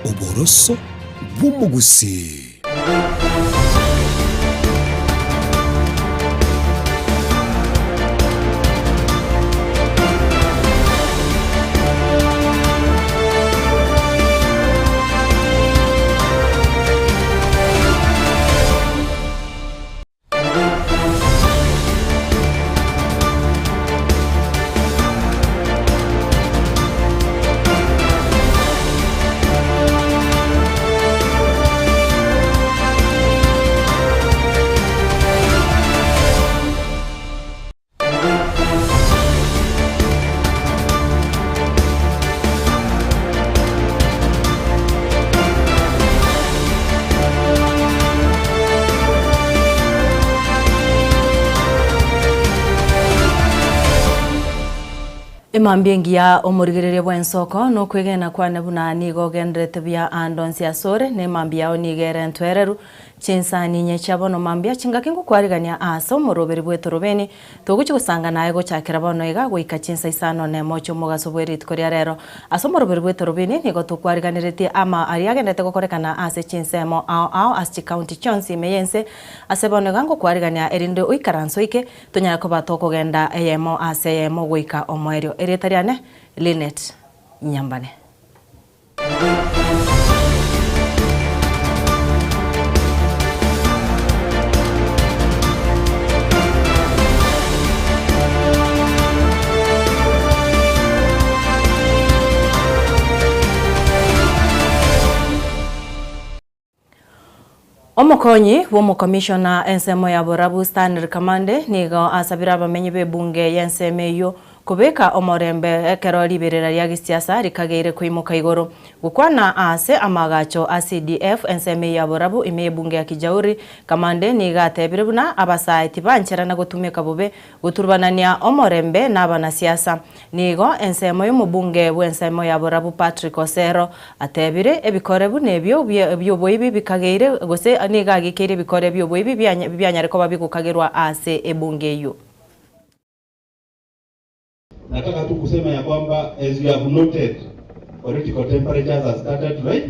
Oboroso bw'umugusi. Imambiengia omurigirire bwensoko no kwegena kwane buna nigo gendrete bya andonsi asore ne mambia onigere ntwereru chinsani nyechabo no mambia chingakingo kwarigania aso moroberi bwetorobeni toguchi gusanga naye gochakira bono ega goika chinsa isano ne mocho mugaso bwerit koria rero aso moroberi bwetorobeni nigo tokwariganirete ama ariagendete gokorekana ase chinsemo ao as county chonsi meyense ase bono gango kwarigania erinde oikaranso ike tonyara ko batoko genda eyemo ase yemo goika omoerio eretariane Linet Nyambane. Omokonyi w'omukomishona ensemo ya Borabu Stanley Kamande nigo asabira abamenyi b'ebunge yensemeyo kubeka omorembe ekero liberera lya gisiasa rikageire kwimuka igoro gukwana ase amagacho a CDF enseme ya Borabu imebunge ya Kijauri Kamande nigatebire buna abasaiti banchera na gutumika bube guturbanania omorembe n'abana siasa nigo ensemo y'omubunge bw'ensemo ya Borabu Patrick Osero atebire ebikorebu nebyo byoboibi bikageire gose nigagikire bikore byoboibi byanyareko babigukagerwa ase ebunge yo. Nataka tu kusema ya kwamba as you have noted political temperatures have started right.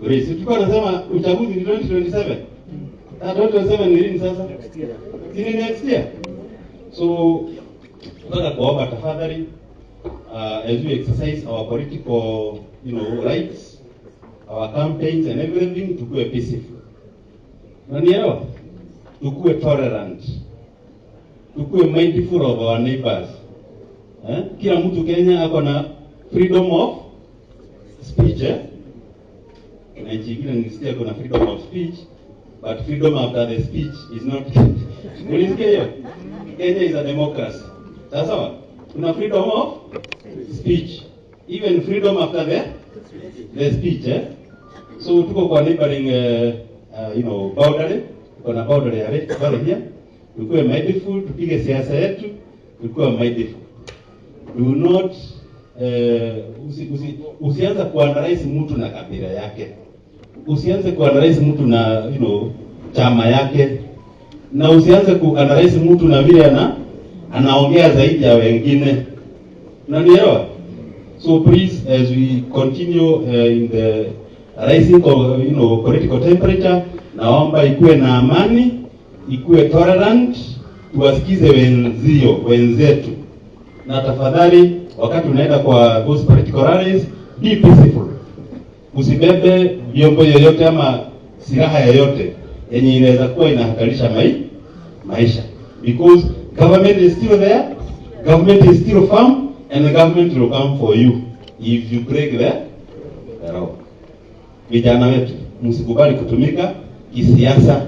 Sisi tulikuwa tunasema uchaguzi ni 2027. Na 2027 ni lini sasa? Ni next year. So nataka kuomba tafadhali as we exercise our political rights, our campaigns and everything, tukue peaceful. Unanielewa? Tukue tolerant. Tukue mindful of our neighbors. Kila mtu Kenya ako na freedom of speech. Na nchi nyingine nisikia kuna freedom of speech, but freedom after the speech is not. Unisikia hiyo? Kenya is a democracy. Sawa? Kuna freedom of speech, even freedom after the speech. So tuko kwa neighboring boundary, kuna boundary ya pale. Tukue mindful, tupige siasa yetu, tukue mindful. Do not usianze kuanalyze mtu na kabila yake. Usianze kuanalyze mtu na chama yake. Na usianze kuanalyze mtu na vile anaongea zaidi ya wengine. Unanielewa? So please, as we continue in the rising of political temperature, naomba ikuwe na amani, ikuwe tolerant, tuwasikize wenzetu. Na tafadhali wakati unaenda kwa those political rallies, be peaceful. Usibebe vyombo yoyote ama silaha yoyote yenye inaweza kuwa inahatarisha maisha. Because government is still there, government is still firm, and the government will come for you if you break the law. Vijana wetu, msikubali kutumika kisiasa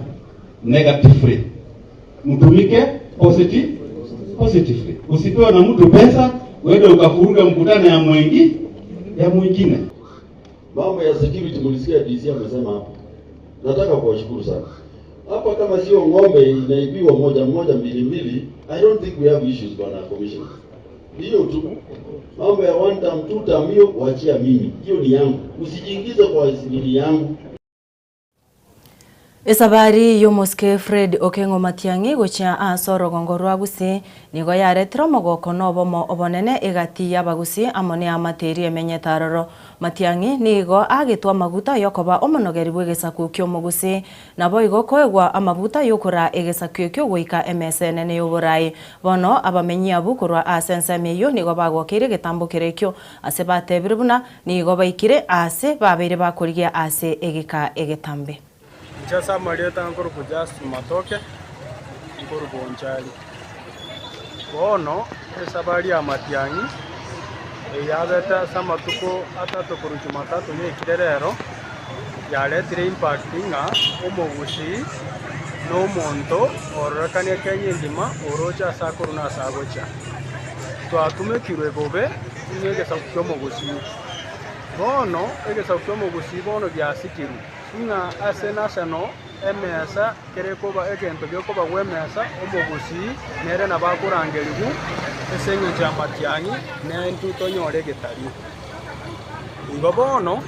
negatively. Mtumike positively. Usipewe na mtu pesa, uende ukafuruga mkutano ya mwingine. Mambo ya security mulisikia DC amesema hapa. Nataka kuwashukuru sana. Hapa kama sio ng'ombe inaibiwa moja mbili, I don't think we have issues bwana commissioner. Hiyo tu. Mambo ya one term, two term hiyo waachia mimi. Hiyo ni yangu. Usijiingize kwa asili yangu. Esabari yomoske Fred Okengo Matiangi gocha asoro gongorwa gusi nigo yaretro mogoko nobo mo obonene egati yabagusi amone amateri emenyetaroro Matiang'i nigo agitwa maguta yokoba omonogeri bwegesaku kyomogusi nabo igo koegwa amaguta yokora egesaku kyo goika MSN ne yoborai bono abamenyi abu korwa asenseme yo nigo bagokire getambukire kyo ase batebire buna nigo baikire ase babeire bakorigia ase egeka egetambe Chasa marieta nkoro kujast matoke nkoro bonchali bono esabari ya Matiang'i yabeta samatuko atatu kuru Jumatatu yekirerero yaletire impactinga omogusi n'omonto ororekania Kenya endima orocha asakuru na asagocha twatumekirwe bobe egesaku kyomogusi bono egesaku kyomogusi bono byasikiru nga ase national emesa kerekoba egento byokoba gwemesa omogusi nere nabakurangerigu esenyo cha Matiang'i nentuto nyore getari igo bono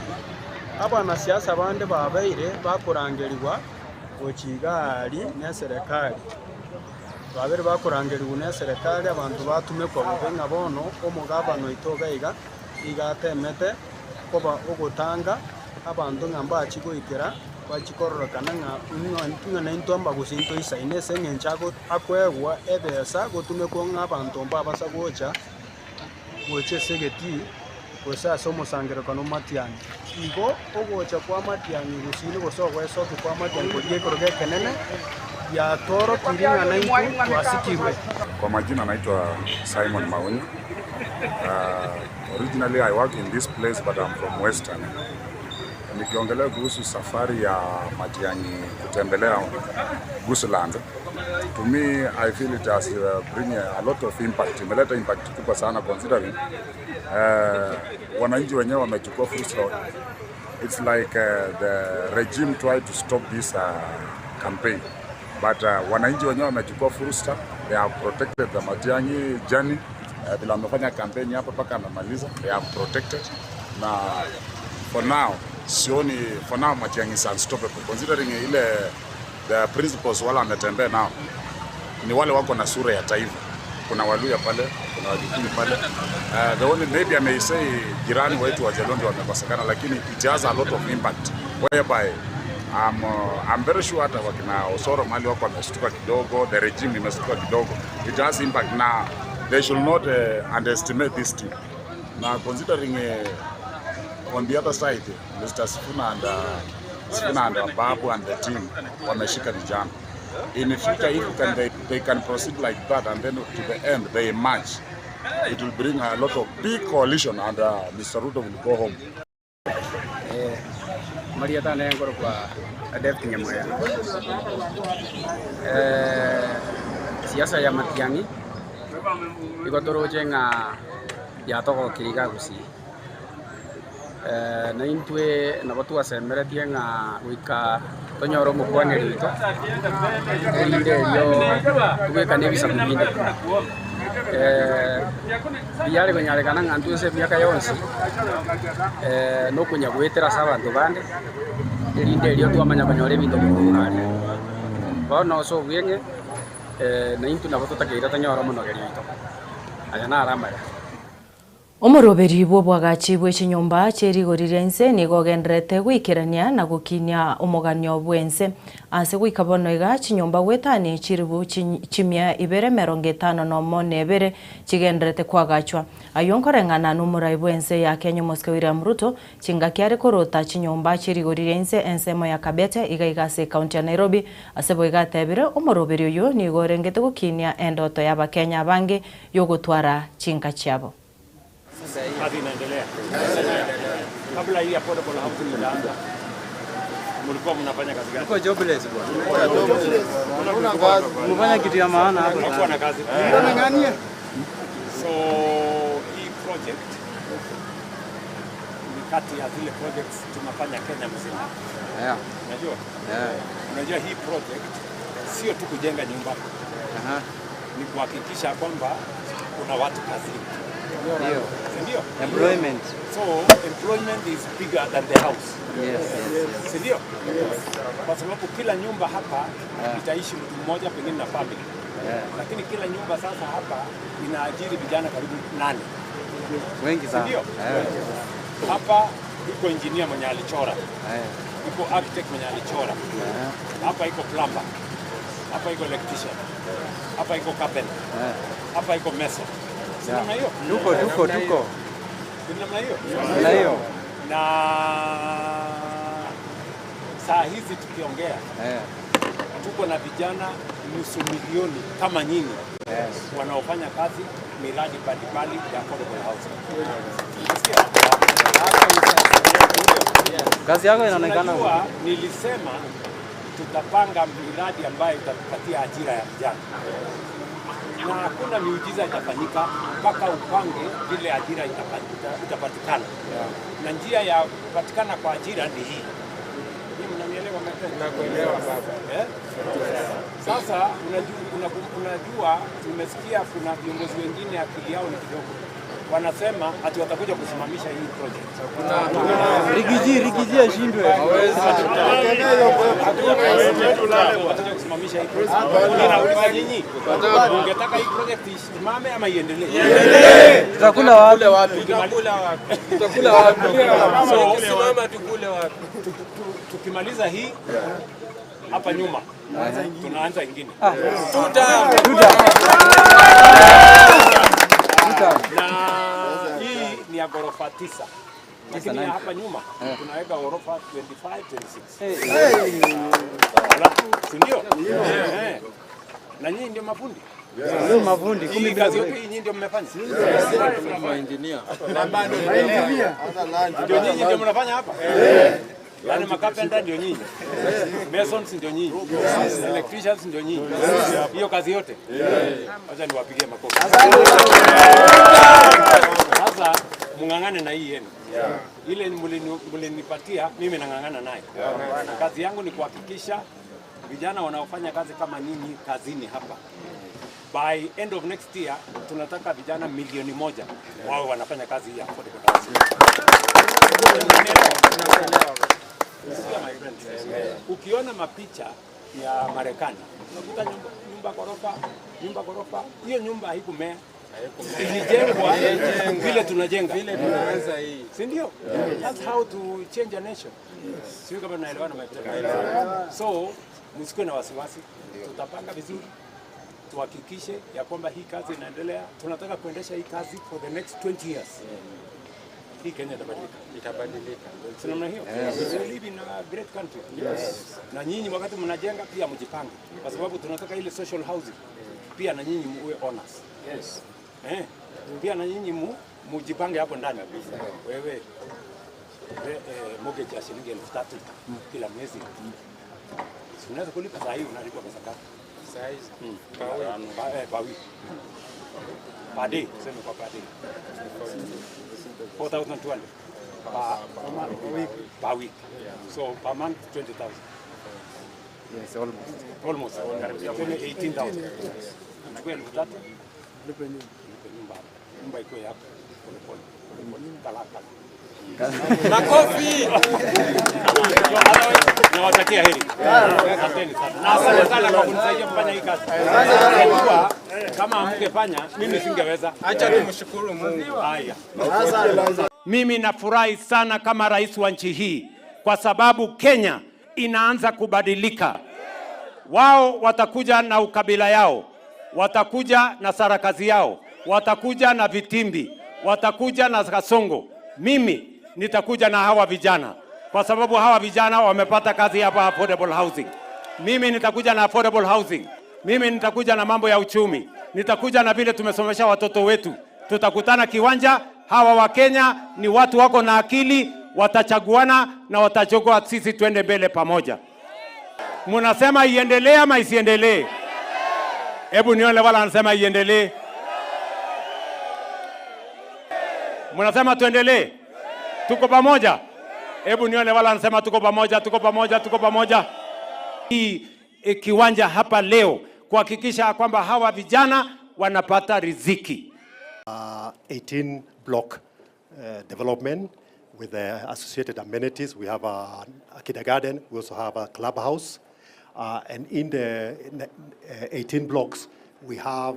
abana siasa bande babeire bakurangeriwa gochigari ne serikali babere bakurangeriwa ne serikali abantu batumekwa bubenga bono omugabano itogaiga igatemete koba ogotanga abantu ngamba chigoikera bachikororokana nga nentomba gusinto isaine sengenchago akwegwa ebesa gotumekwa ng'abantu mbabasa gocha goche segeti gosa somosangero kano Matiang'i igo ogocha kwa Matiang'i gusini gosogwa esoki kwa Matiang'i kogekoroge kenene ya toro kiringa na intu wasikirwe. Kwa majina naitwa Simon Maunyi. Originally I work in this place but I'm from Western. Nikiongelea kuhusu safari ya Matiang'i kutembelea Bushland, to me I feel it has bring a lot of impact. Imeleta impact kubwa sana considering wananchi wenyewe wamechukua fursa. It's like the regime tried to stop this campaign, but wananchi wenyewe wamechukua fursa. They have protected the Matiang'i journey. Bila wamefanya campaign hapa paka anamaliza, they have protected. Na for now Matiang'i is unstoppable considering ile the principles wala wametembea nao ni wale wako na sura ya taifa. Kuna Waluya pale, kuna Wajikuni pale. The only maybe I may say jirani wetu wa Jalondo wamekosekana, lakini it has a lot of impact whereby I'm very sure hata wakina Osoro mali wako wameshtuka kidogo, the regime imeshtuka kidogo. It has impact na they should not underestimate this team. Now considering on the other side, Mr. Sifuna and Babu and the team wameshika vijana. In the future, if they can proceed like that and then to the end they emerge, it will bring a lot of big coalition and Mr. Ruto will go home. Marieta nengoro kwa adepti nyamoya. Siasa ya Matiang'i igotoroje nga yatoko kiriga gusi. Na intwe nabatu asemeretie nga wika tonyoro mukwane rito inde yo tugeka nebisa kubinde biyale gonyale kana ngantu se byaka yonsi no kunya gwetera sabantu bande inde yo twamanya banyore bintu bikungane bono so bwenge na intu nabatu takeira tonyoro munogeri rito aya na aramaya Omoroberi bwagachi bw'ekinyomba kyerigorirense nigogenderete gwikirania na gukinya omoganio bwense ase gwika bono iga kinyomba gwetani kiribu kimia 252 kigenderete kwagachwa ayonkorengana n'umurai bwense ya Kenya Moscow William Ruto kingakiare korota kinyomba kyerigorirense ensemo ya Kabete igaigase county ya Nairobi ase boigatebire omoroberi uyu nigorengete gukinya endoto ya Bakenya bange yogotwara kinka kyabo. Kazi inaendelea. Kabla hii hapo kwa hapo tulianza. Mlikuwa mnafanya kazi gani? Kwa jobless bwana. Mnafanya kitu ya maana hapa. Mlikuwa na kazi. Unang'ania. So hii project ni kati ya zile projects tunafanya Kenya mzima. Yeah. Unajua? Yeah. Unajua hii project sio tu kujenga nyumba. Ni kuhakikisha kwamba kuna watu kazini. Ndio. Employment. So employment is bigger than the house. Yes. Ndio. Kwa sababu kila nyumba hapa itaishi mtu mmoja pengine na family. Lakini kila nyumba sasa hapa inaajiri vijana karibu 8. Wengi sana. Ndio. Hapa iko engineer mwenye alichora. Iko architect mwenye alichora. Hapa iko plumber. Hapa iko electrician. Hapa iko carpenter. Hapa iko mason. Si namna hiyo? Tuko. Si namna hiyo? Na hiyo. Na saa hizi tukiongea tuko na vijana nusu milioni kama nyinyi wanaofanya kazi miradi mbalimbali ya affordable housing. Kazi yako inaonekana. Nilisema tutapanga miradi ambayo itapatia ajira ya vijana, na hakuna miujiza itafanyika mpaka upange vile ajira itapatikana. Na njia ya kupatikana kwa ajira ni hii. Mnanielewa? Nakuelewa baba. Sasa unajua tumesikia kuna viongozi wengine akili yao ni kidogo, wanasema ati watakuja kusimamisha hii project. Rigiji ashindwe. Watakuja kusimamisha hii project. Ninauliza nyinyi, ungetaka hii project isimame ama iendelee? Tutakula wapi? Tutakula wapi? So simama tukule wapi? Tukimaliza hii hapa nyuma tunaanza ingine. Tuta. Na hii ni ya ghorofa 9. Lakini hapa nyuma tunaweka ghorofa 25, 26. Si ndio? Na nyinyi ndio mafundi. Ndio mafundi. Hii kazi yote nyinyi ndio mmefanya. Kama engineer. Na bado ndio nyinyi ndio mnafanya hapa. Yaani makapenta ndio nyinyi. Masons ndio nyinyi. Electricians ndio nyinyi. Hiyo kazi yote. Acha niwapigie makofi. Sasa mungangane na hii yenu. Ile mlinipatia mimi nangangana naye. Kazi yangu ni kuhakikisha vijana wanaofanya kazi kama nyinyi kazini hapa, by end of next year tunataka vijana 1,000,000 wao wanafanya kazi hii affordable housing. Ukiona mapicha ya Marekani unakuta nyumba ghorofa. Hiyo nyumba haikumea, ilijengwa vile tunajenga, vile tunaanza hii, si ndio? That's how to change a nation. Sio kama tunaelewana mapema. So msikuwe na wasiwasi, tutapanga vizuri, tuhakikishe ya kwamba hii kazi inaendelea. Tunataka kuendesha hii kazi for the next 20 years. Hii Kenya itabadilika. Sina maana hiyo. We live in a great country. Na nyinyi wakati mnajenga pia mjipange, kwa sababu tunataka ile social housing pia na nyinyi muwe owners. Pia na nyinyi mujipange hapo ndani. Wewe mortgage ya shilingi 3,000 kila mwezi. Unaweza kulipa saa hii, unalipa pesa ngapi? Saa hizi kwa wiki. Per day, tuseme kwa per day. 4,200 per week. So per month 20,000. Yes, almost. 18,000. Chukua 3,000. Lipe nyumba iko yako. Kalaka. Makofi. Nawatakia heri. Asanteni sana. Na asante sana kwa kunisaidia kufanya hii kazi. Kama hamngefanya mimi singeweza. Acha tumshukuru Mungu. Haya. Mimi nafurahi sana kama rais wa nchi hii kwa sababu Kenya inaanza kubadilika. Wao watakuja na ukabila yao, watakuja na sarakazi yao, watakuja na vitimbi, watakuja na kasongo. Mimi nitakuja na hawa vijana kwa sababu hawa vijana wamepata kazi hapa affordable housing. Mimi nitakuja na affordable housing. Mimi nitakuja na mambo ya uchumi. Nitakuja na vile tumesomesha watoto wetu. Tutakutana kiwanja. Hawa wa Kenya ni watu wako na akili, watachaguana na watachogoa sisi twende mbele pamoja. Munasema iendelee ama isiendelee? Hebu nione wala anasema iendelee. Munasema tuendelee? Tuko pamoja? Hebu nione wala anasema tuko pamoja. Hii kiwanja hapa leo kuhakikisha kwamba hawa vijana wanapata riziki. 18 block development with the associated amenities. We have a kindergarten, we also have a clubhouse. And in the 18 blocks, we have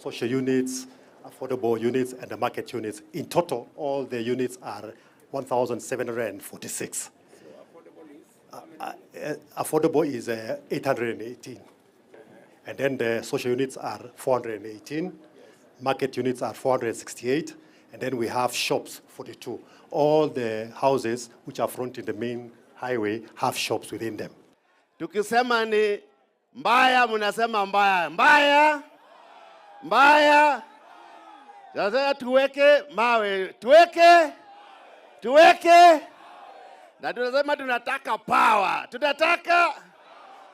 social units, affordable units, and the market units. In total, all the units are 1,746. Affordable is 818. And then the social units are 418. Market units are 468. And then we have shops, 42. All the houses which are fronting the main highway have shops within them. Tukisema ni mbaya, mnasema mbaya. Mbaya? Mbaya? Sasa tuweke mawe. Tuweke. Na tunasema tunataka power.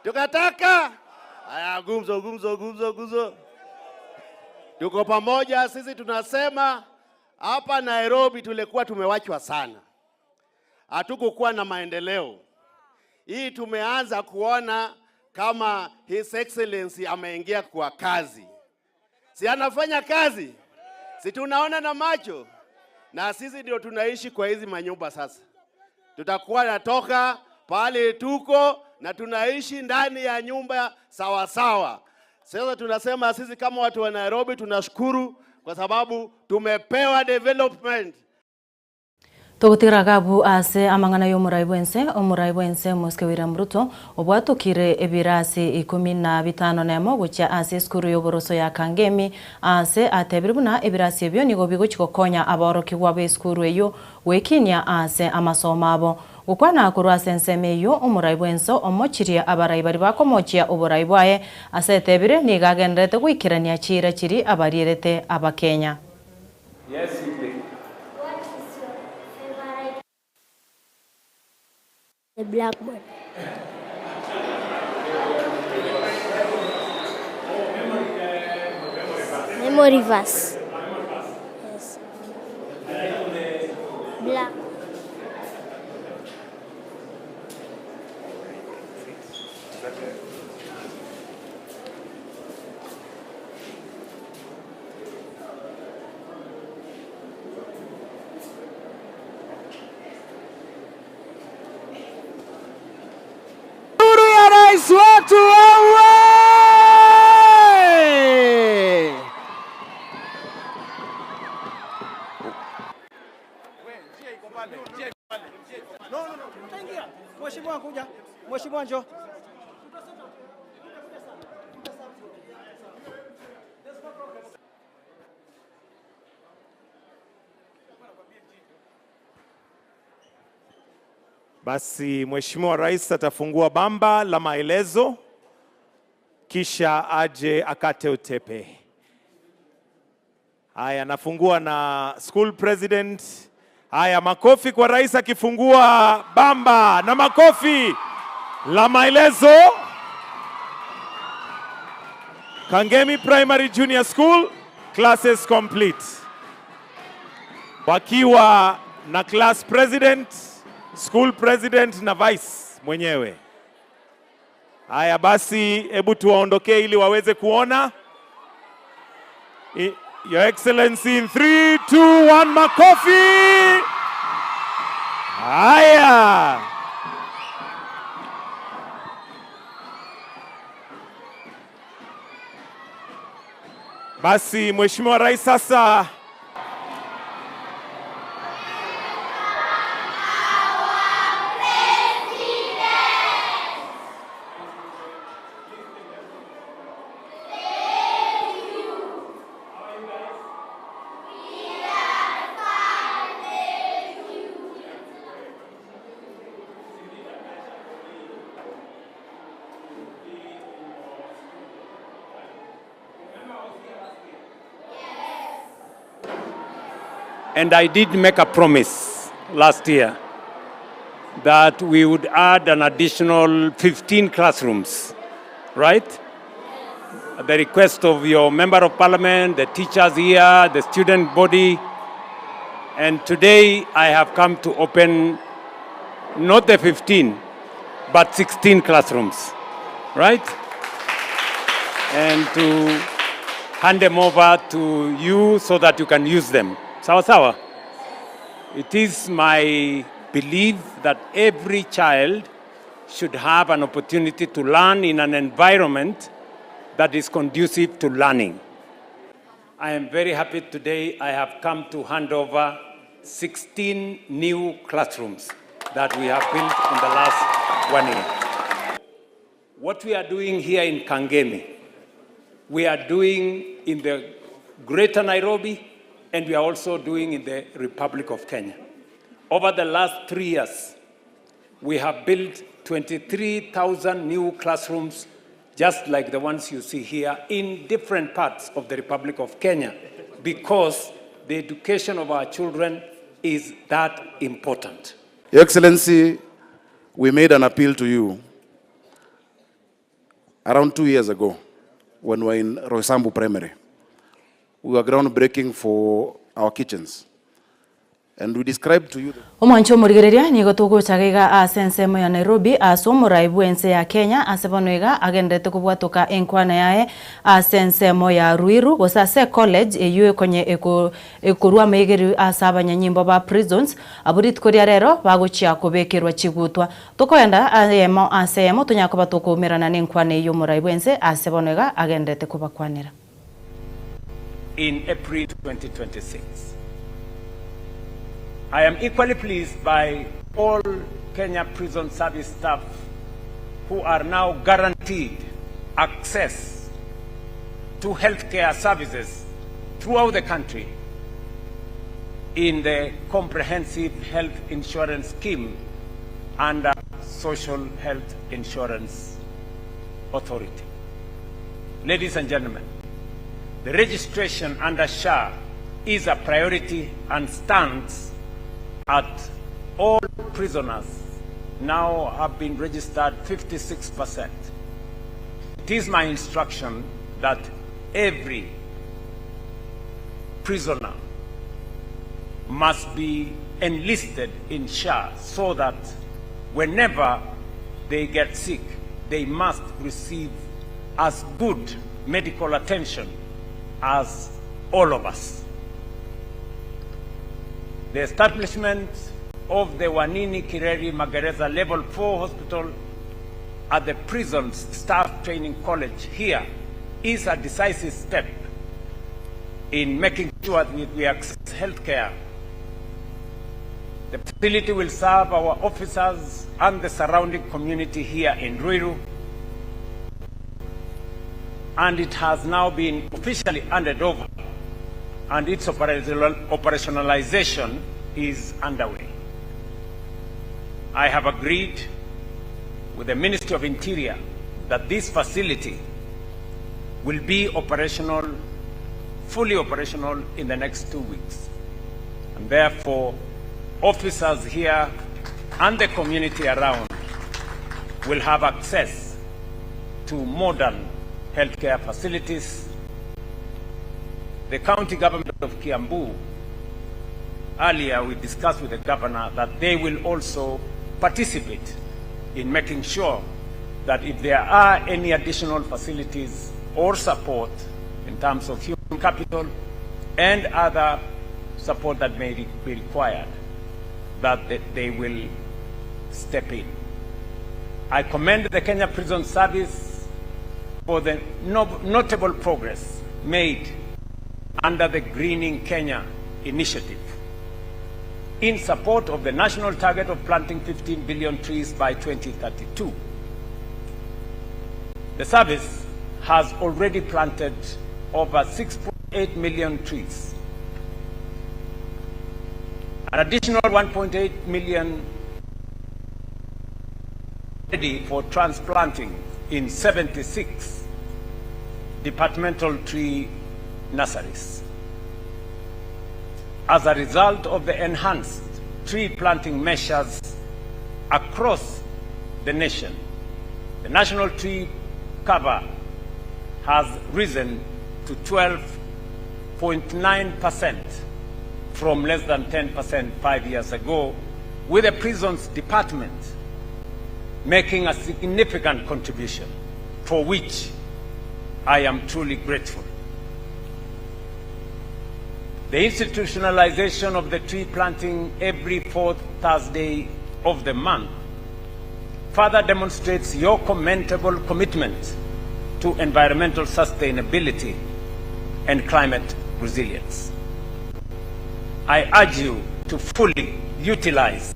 Tukataka. Aya, gumzo. Tuko pamoja, sisi tunasema hapa Nairobi tulikuwa tumewachwa sana. Hatukukuwa na maendeleo. Hii tumeanza kuona kama His Excellency ameingia kwa kazi. Si anafanya kazi? Si tunaona na macho? Na sisi ndio tunaishi kwa hizi manyumba sasa. Tutakuwa natoka pale tuko na tunaishi ndani ya nyumba sawa. Sasa tunasema sisi kama watu wa Nairobi tunashukuru kwa sababu tumepewa development. Tugutira gabu ase amangana yo muraibwense Moske William Ruto obwatukire ebirasi 15 nemo gucha ase skuru y'oboroso ya Kangemi ase atebiribuna ebirasi ebyo nigo bigochikokonya aboroki gwa skuru eyo wekinya ase amasomo abo gukwana kurwa senseme yo omuraibwense omochiria abarayi bari bakomochia oborayi bwaye ase tebire nigagendete gwikirania chira chiri abarirete abakenya. Yes, the blackboard. Memory verse. Yes. Black. Watu wawe! No. Utaingia. Mheshimiwa kuja. Mheshimiwa njoo. Basi Mheshimiwa Rais atafungua bamba la maelezo kisha aje akate utepe. Haya, nafungua na school president. Haya, makofi kwa rais akifungua bamba na makofi la maelezo. Kangemi Primary Junior School, classes complete. Wakiwa na class president, school president na vice mwenyewe. Haya basi, hebu tuwaondokee ili waweze kuona. Your Excellency in 3, 2, 1, makofi! Haya! Basi Mheshimiwa Rais sasa and I did make a promise last year that we would add an additional 15 classrooms, right? At the request of your Member of Parliament, the teachers here, the student body. And today I have come to open not the 15, but 16 classrooms, right? And to hand them over to you so that you can use them. Sawa. It is my belief that every child should have an opportunity to learn in an environment that is conducive to learning. I am very happy today I have come to hand over 16 new classrooms that we have built in the last 1 year. What we are doing here in Kangemi, we are doing in the Greater Nairobi, and we are also doing in the Republic of Kenya. Over the last 3 years, we have built 23,000 new classrooms, just like the ones you see here, in different parts of the Republic of Kenya, because the education of our children is that important. Your Excellency, we made an appeal to you around 2 years ago when we were in Roysambu Primary. We were groundbreaking for our kitchens. And we described to you Omancho murigereria ni gotugo chagiga asensemo ya Nairobi asomuraibu ense ya Kenya asebonoiga agendete kubwatoka enkwana yae asensemo ya Ruiru gosase college eyue konye ekurwa meigeri asabanya nyimbo ba prisons aburit koria rero baguchia kubekerwa chigutwa tokoenda ayemo asemo tunyakoba tokumirana nenkwana eyo muraibu ense asebonoiga agendete kubakwanira. In April 2026. I am equally pleased by all Kenya Prison Service staff who are now guaranteed access to healthcare services throughout the country in the Comprehensive Health Insurance Scheme under Social Health Insurance Authority. Ladies and gentlemen, the registration under SHA is a priority and stands at all prisoners now have been registered 56%. It is my instruction that every prisoner must be enlisted in SHA so that whenever they get sick, they must receive as good medical attention as all of us. The establishment of the Wanini Kireri Magereza Level 4 Hospital at the prison's staff training college here is a decisive step in making sure that we access health care. The facility will serve our officers and the surrounding community here in Ruiru, and it has now been officially handed over, and its operationalization is underway. I have agreed with the Ministry of Interior that this facility will be operational, fully operational in the next 2 weeks. And therefore, officers here and the community around will have access to modern healthcare facilities. The county government of Kiambu, earlier we discussed with the governor that they will also participate in making sure that if there are any additional facilities or support in terms of human capital and other support that may be required, that they will step in. I commend the Kenya Prison Service for the notable progress made under the Greening Kenya initiative in support of the national target of planting 15 billion trees by 2032. The service has already planted over 6.8 million trees. An additional 1.8 million ready for transplanting in 76 departmental tree nurseries. As a result of the enhanced tree planting measures across the nation, the national tree cover has risen to 12.9% from less than 10% 5 years ago, with the prisons department making a significant contribution, for which I am truly grateful. The institutionalization of the tree planting every fourth Thursday of the month further demonstrates your commendable commitment to environmental sustainability and climate resilience. I urge you to to fully utilize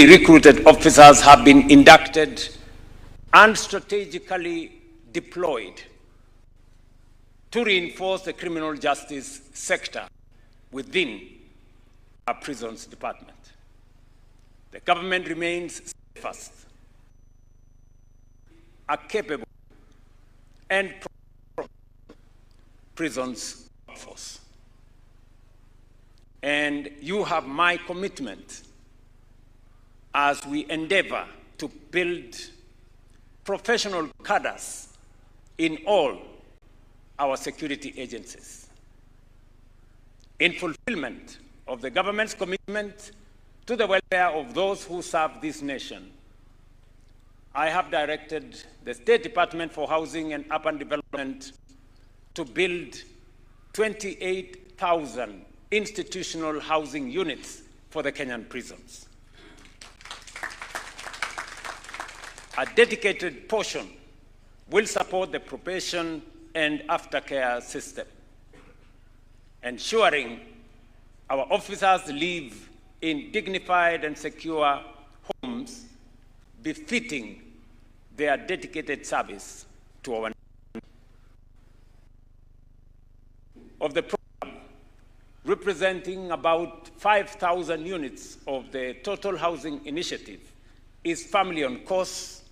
recruited officers have been inducted and strategically deployed to reinforce the criminal justice sector within our prisons department. The government remains steadfast, a capable and prisons workforce. And you have my commitment as we endeavor to build professional cadres in all our security agencies. In fulfillment of the government's commitment to the welfare of those who serve this nation, I have directed the State Department for Housing and Urban Development to build 28,000 institutional housing units for the Kenyan prisons. A dedicated portion will support the probation and aftercare system, ensuring our officers live in dignified and secure homes befitting their dedicated service to our nation. Of the program, representing about 5,000 units of the total housing initiative, is family on course,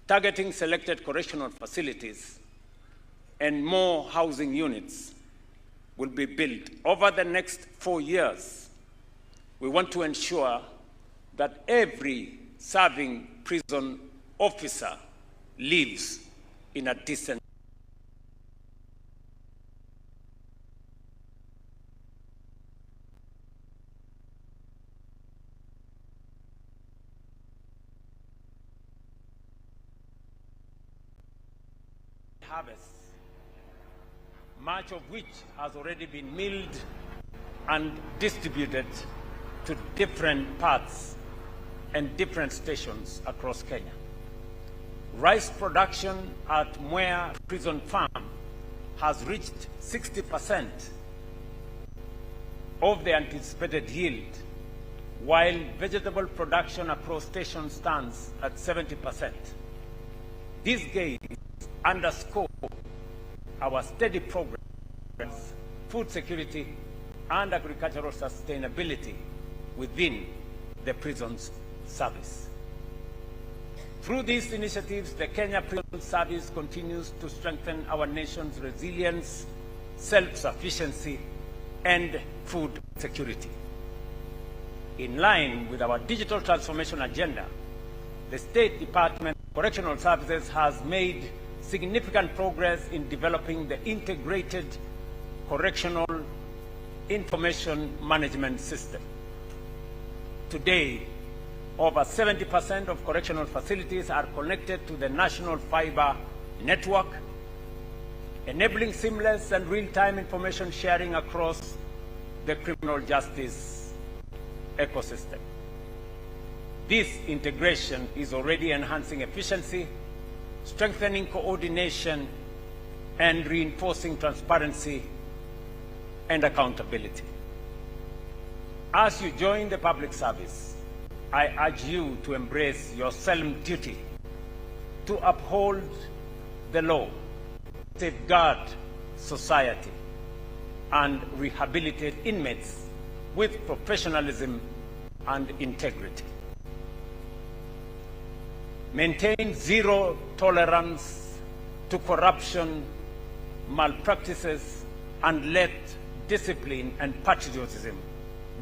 targeting selected correctional facilities, and more housing units will be built. Over the next 4 years, we want to ensure that every serving prison officer lives in a decent harvest, much of which has already been milled and distributed to different parts and different stations across Kenya. Rice production at Mwea Prison Farm has reached 60% of the anticipated yield, while vegetable production across stations stands at 70%. These gains underscore our steady progress, food security, and agricultural sustainability within the prisons service. Through these initiatives, the Kenya Prison Service continues to strengthen our nation's resilience, self-sufficiency, and food security. In line with our digital transformation agenda, the State Department of Correctional Services has made significant progress in developing the integrated correctional information management system. Today, over 70% of correctional facilities are connected to the national fiber network, enabling seamless and real-time information sharing across the criminal justice ecosystem. This integration is already enhancing efficiency, strengthening coordination, and reinforcing transparency and accountability. As you join the public service, I urge you to embrace your solemn duty to uphold the law, safeguard society, and rehabilitate inmates with professionalism and integrity. Maintain zero tolerance to corruption, malpractices, and let discipline and patriotism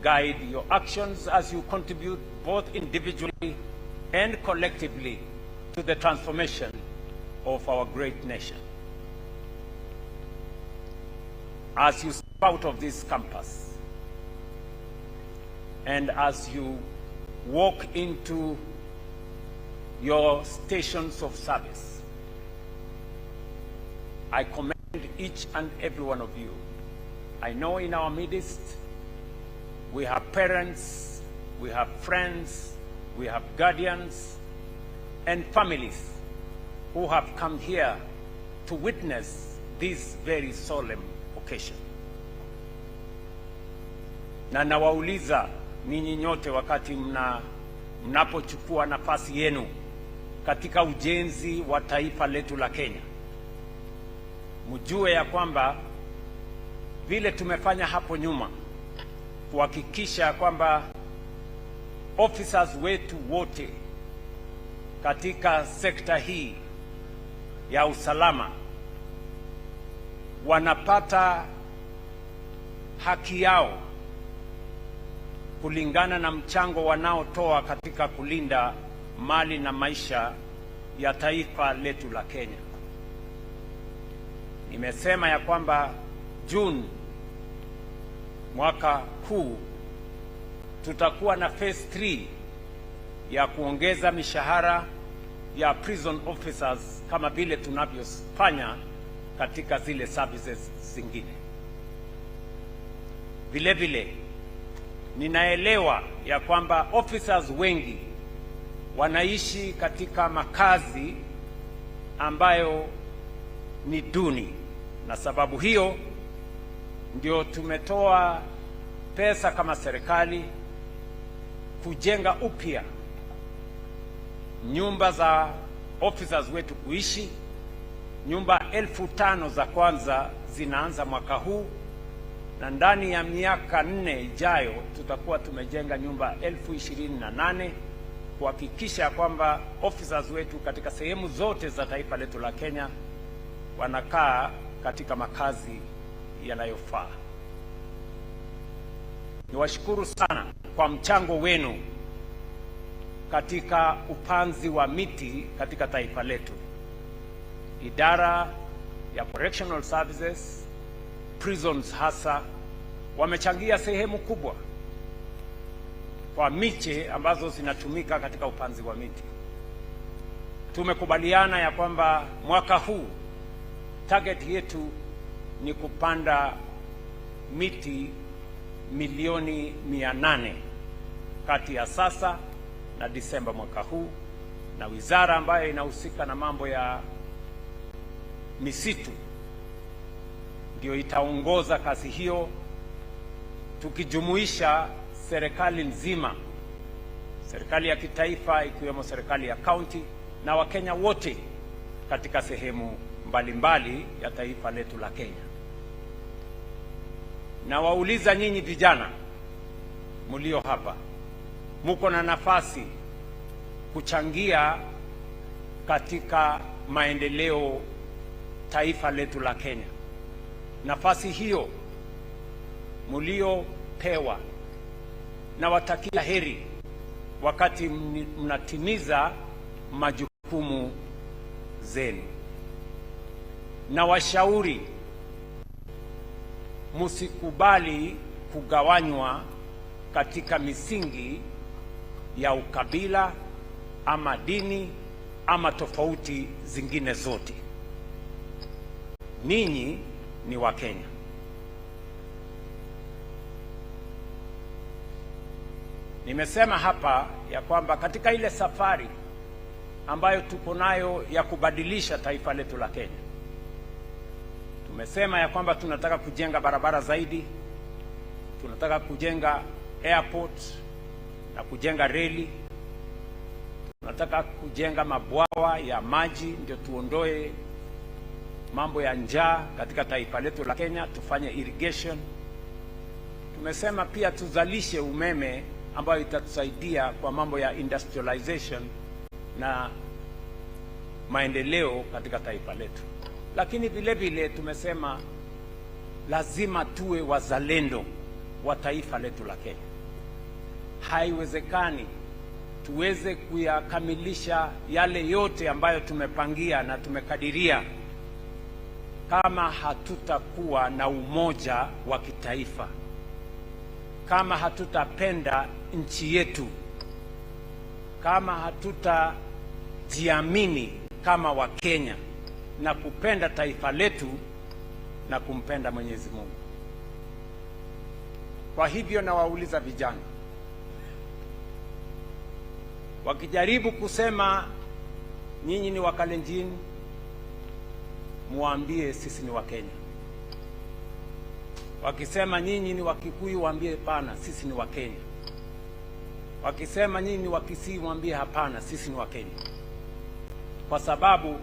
guide your actions as you contribute both individually and collectively to the transformation of our great nation. As you step out of this campus, and as you walk into your stations of service, I commend each and every one of you. I know in our midst we have parents, we have friends, we have guardians and families who have come here to witness this very solemn occasion. Na nawauliza ninyi nyote, wakati mnapochukua nafasi yenu katika ujenzi wa taifa letu la Kenya, mjue ya kwamba vile tumefanya hapo nyuma kuhakikisha kwamba officers wetu wote katika sekta hii ya usalama wanapata haki yao kulingana na mchango wanaotoa katika kulinda mali na maisha ya taifa letu la Kenya. Nimesema ya kwamba June mwaka huu tutakuwa na phase 3 ya kuongeza mishahara ya prison officers kama vile tunavyofanya katika zile services zingine. Vile vile ninaelewa ya kwamba officers wengi wanaishi katika makazi ambayo ni duni, na sababu hiyo ndio tumetoa pesa kama serikali kujenga upya nyumba za officers wetu kuishi. Nyumba 5,000 za kwanza zinaanza mwaka huu, na ndani ya miaka 4 ijayo tutakuwa tumejenga nyumba 28,000 kuhakikisha kwamba officers wetu katika sehemu zote za taifa letu la Kenya wanakaa katika makazi yanayofaa. Niwashukuru sana kwa mchango wenu katika upanzi wa miti katika taifa letu. Idara ya Correctional Services, prisons hasa, wamechangia sehemu kubwa kwa miche ambazo zinatumika katika upanzi wa miti. Tumekubaliana ya kwamba mwaka huu target yetu ni kupanda miti milioni 800 kati ya sasa na Disemba mwaka huu, na wizara ambayo inahusika na mambo ya misitu ndio itaongoza kazi hiyo, tukijumuisha serikali nzima, serikali ya kitaifa ikiwemo serikali ya county na Wakenya wote katika sehemu mbalimbali ya taifa letu la Kenya. Na wauliza nyinyi vijana mlio hapa, muko na nafasi kuchangia katika maendeleo taifa letu la Kenya. Nafasi hiyo mliopewa, na watakia heri wakati mnatimiza majukumu zenu. Na washauri musikubali kugawanywa katika misingi ya ukabila ama dini ama tofauti zingine zote. Ninyi ni Wakenya. Nimesema hapa ya kwamba katika ile safari ambayo tuko nayo ya kubadilisha taifa letu la Kenya, tumesema ya kwamba tunataka kujenga barabara zaidi, tunataka kujenga airport na kujenga reli, tunataka kujenga mabwawa ya maji ndio tuondoe mambo ya njaa katika taifa letu la Kenya, tufanye irrigation. Tumesema pia tuzalishe umeme ambayo itatusaidia kwa mambo ya industrialization na maendeleo katika taifa letu. Lakini vile vile tumesema lazima tuwe wazalendo wa taifa letu la Kenya. Haiwezekani tuweze kuyakamilisha yale yote ambayo tumepangia na tumekadiria kama hatutakuwa na umoja wa kitaifa, kama hatutapenda nchi yetu, kama hatutajiamini kama Wakenya na kupenda taifa letu na kumpenda Mwenyezi Mungu. Kwa hivyo nawauliza vijana, wakijaribu kusema nyinyi ni Wakalenjin, muambie sisi ni Wakenya. Wakisema nyinyi ni Wakikuyu, waambie hapana, sisi ni Wakenya. Wakisema nyinyi ni Wakisii, waambie hapana, sisi ni Wakenya. Kwa sababu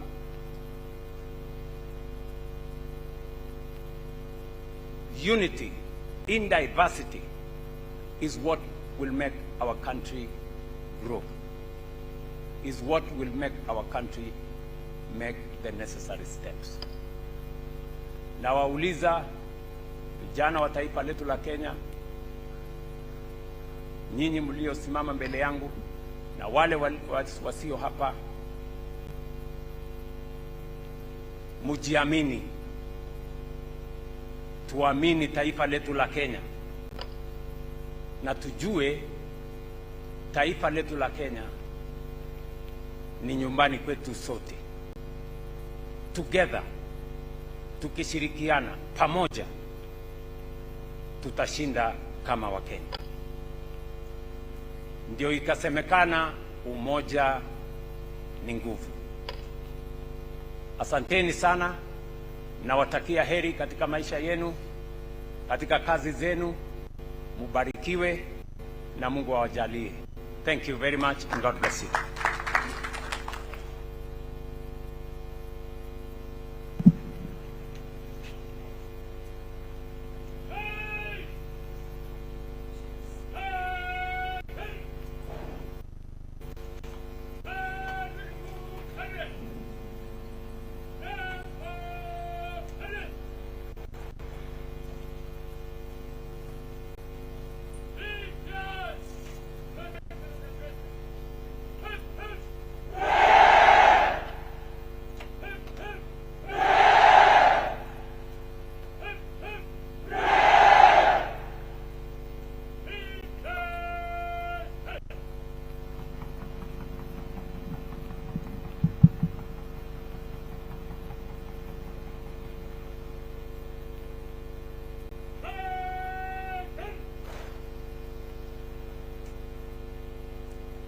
unity in diversity is what will make our country grow, is what will make our country make the necessary steps. Na wauliza vijana wa taifa letu la Kenya, nyinyi mliosimama mbele yangu na wale wasio hapa, mujiamini, tuamini taifa letu la Kenya, na tujue taifa letu la Kenya ni nyumbani kwetu sote. Together, tukishirikiana pamoja, tutashinda kama Wakenya. Ndio ikasemekana umoja ni nguvu. Asanteni sana, na watakia heri katika maisha yenu, katika kazi zenu. Mubarikiwe na Mungu awajalie. Thank you very much and God bless you.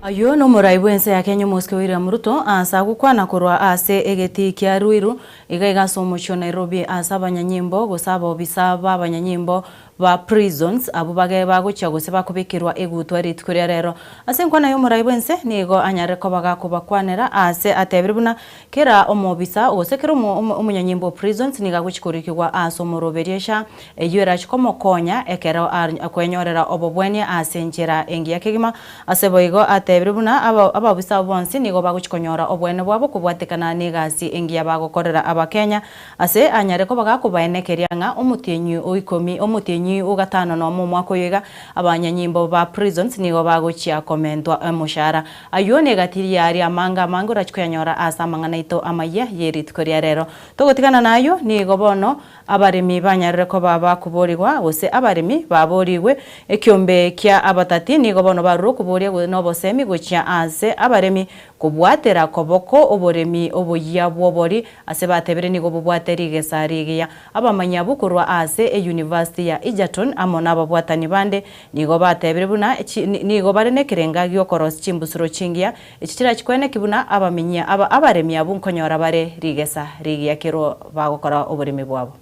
Ayo no muraibu ense ya Kenya Moscow William Ruto asa gukwana kurwa ase egeti kia Ruiru igaiga somocho Nairobi asa banyanyimbo gusaba obisaba abanyanyimbo ba prisons abo bage bagucha gose bakubikirwa egutwa ritkuria rero ase nkwana yo muraibu ense nigo anyare ko bagakubakwanera ase atebiribuna kera omobisa osekera umunyanyimbo prisons niga guchikurikirwa aso moroberesha eyera chikomokonya ekera akwenyorera obobweni ase njera engia kigima ase boigo atebiribuna ababisa bonsi nigo baguchikonyora obwene bwabo kubwatikana nigasi engia bagokorera abakenya ase anyare ko bagakubaenekeria nga omutienyu oikomi omutienyu ugatano no mu mwako yega abanyanyimbo ba prisons nigo baguchia komentwa mushara ayo negatiri yari amanga mangura chikonyora asa manganaito amaya yeritkoria rero togotikana nayo nigo bono abaremi banyarire ko baba kuborigwa ose abaremi baboriwe ekyombe kya abatati nigo bono baruro kuboria no bosemi guchia ase abaremi kubwatera koboko oboremi oboya bwobori ase batebere nigo bubwateri gesarigia abamanya bukurwa ase university ya Egerton amona ababwatani bande nigo batebere buna nigo barene kirenga gyokoros chimbusuro chingia ekitira kikwene kibuna abamenya abaremi abunkonyora bare rigesa rigia kiro bagokora oboremi bwabo.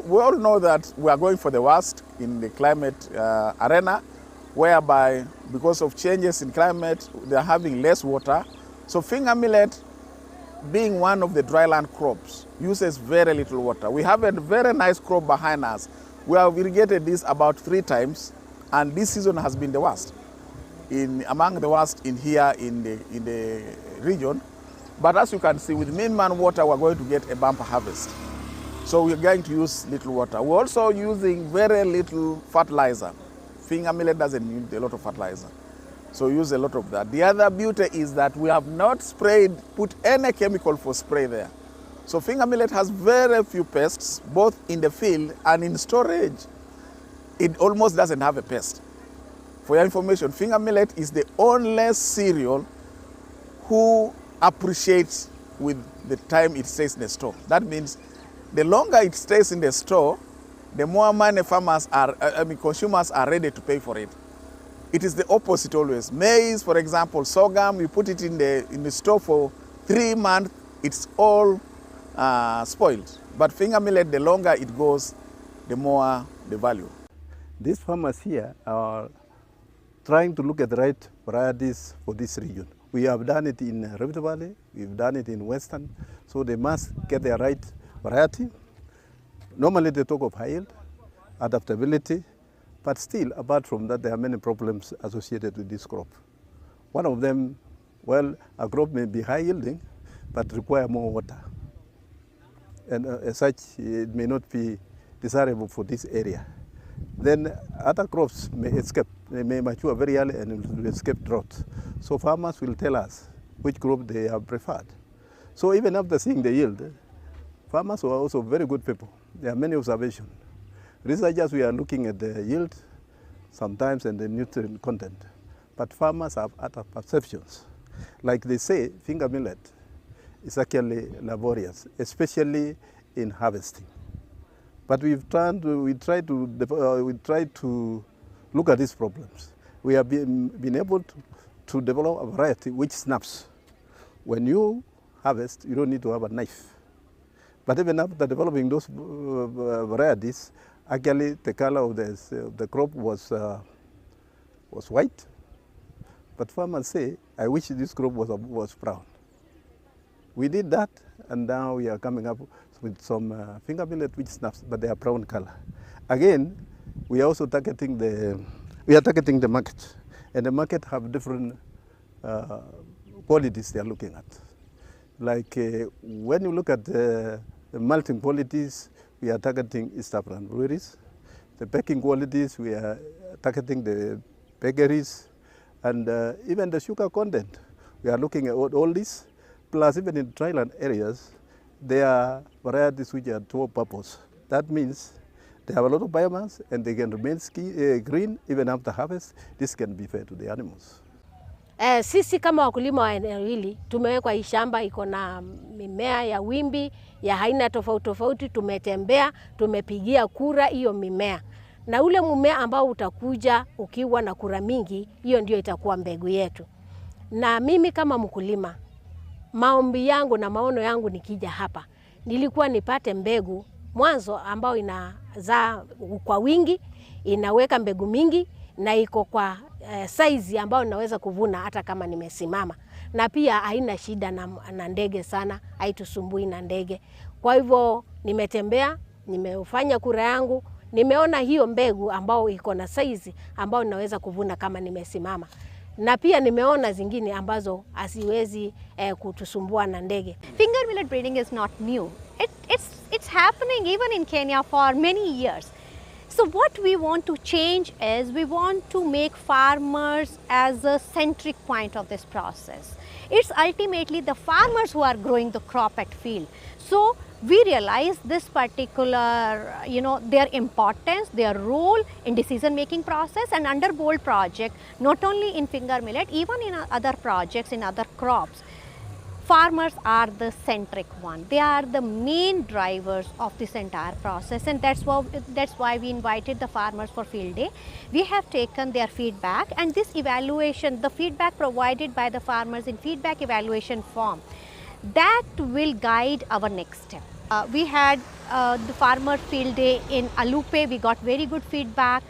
We all know that we are going for the worst in the climate arena, whereby because of changes in climate, they are having less water. So finger millet, being one of the dryland crops, uses very little water. We have a very nice crop behind us. We have irrigated this about 3 times, and this season has been the worst, among the worst in here in the region. But as you can see, with Mainman water, we're going to get a bumper harvest. So we're going to use little water. We're also using very little fertilizer. Finger millet doesn't need a lot of fertilizer. So we use a lot of that. The other beauty is that we have not put any chemical for spray there. So finger millet has very few pests, both in the field and in storage. It almost doesn't have a pest. For your information, finger millet is the only cereal who appreciates with the time it stays in the store. That means the longer it stays in the store, the more money consumers are ready to pay for it. It is the opposite always. Maize, for example, sorghum, you put it in the store for 3 months, it's all spoiled. But finger millet, the longer it goes, the more the value. These farmers here are trying to look at the right varieties for this region. We have done it in Rift Valley, we've done it in Western, so they must get the right variety. Normally they talk of high yield, adaptability, but still, apart from that, there are many problems associated with this crop. One of them, well, a crop may be high yielding, but require more water. And as such, it may not be desirable for this area. Then other crops may escape. They may mature very early and will escape drought. So farmers will tell us which crop they have preferred. So even after seeing the yield, farmers are also very good people. There are many observations. Researchers, we are looking at the yield sometimes and the nutrient content. But farmers have other perceptions. Like they say, finger millet is actually laborious, especially in harvesting. But we try to look at these problems. We have been able to develop a variety which snaps. When you harvest, you don't need to have a knife. But even after developing those varieties, actually the color of the crop was white. But farmers say, I wish this crop was brown. We did that, and now we are coming up with some finger millet which snaps, but they are brown color. Again, we are also targeting the market, and the market have different qualities they are looking at. Like when you look at the malting qualities, we are targeting East African breweries. The packing qualities, we are targeting the bakeries, and even the sugar content. We are looking at all this. Plus, even in dryland areas, there are varieties which are dual purpose. That means they have a lot of biomass and they can remain green even after harvest. This can be fair to the animals. Sisi kama wakulima wa eneo hili tumewekwa hii shamba iko na mimea ya wimbi ya aina tofauti tofauti. Tumetembea, tumepigia kura hiyo mimea, na ule mmea ambao utakuja ukiwa na kura mingi, hiyo ndio itakuwa mbegu yetu. Na mimi kama mkulima, maombi yangu na maono yangu nikija hapa, nilikuwa nipate mbegu mwanzo ambao inazaa kwa wingi, inaweka mbegu mingi na iko kwa size ambao naweza kuvuna hata kama nimesimama, na pia haina shida na ndege sana, haitusumbui na ndege. Kwa hivyo nimetembea, nimefanya kura yangu, nimeona hiyo mbegu ambao iko na size ambao naweza kuvuna kama nimesimama, na pia nimeona zingine ambazo asiwezi kutusumbua na ndege. Finger millet breeding is not new. It's happening even in Kenya for many years. So what we want to change is we want to make farmers as a centric point of this process. It's ultimately the farmers who are growing the crop at field. So we realize this particular, their importance, their role in decision making process, and under BOLD project, not only in finger millet, even in other projects, in other crops, farmers are the centric one. They are the main drivers of this entire process, and that's why we invited the farmers for field day. We have taken their feedback, and this evaluation, the feedback provided by the farmers in feedback evaluation form, that will guide our next step. We had the farmer field day in Alupe. We got very good feedback,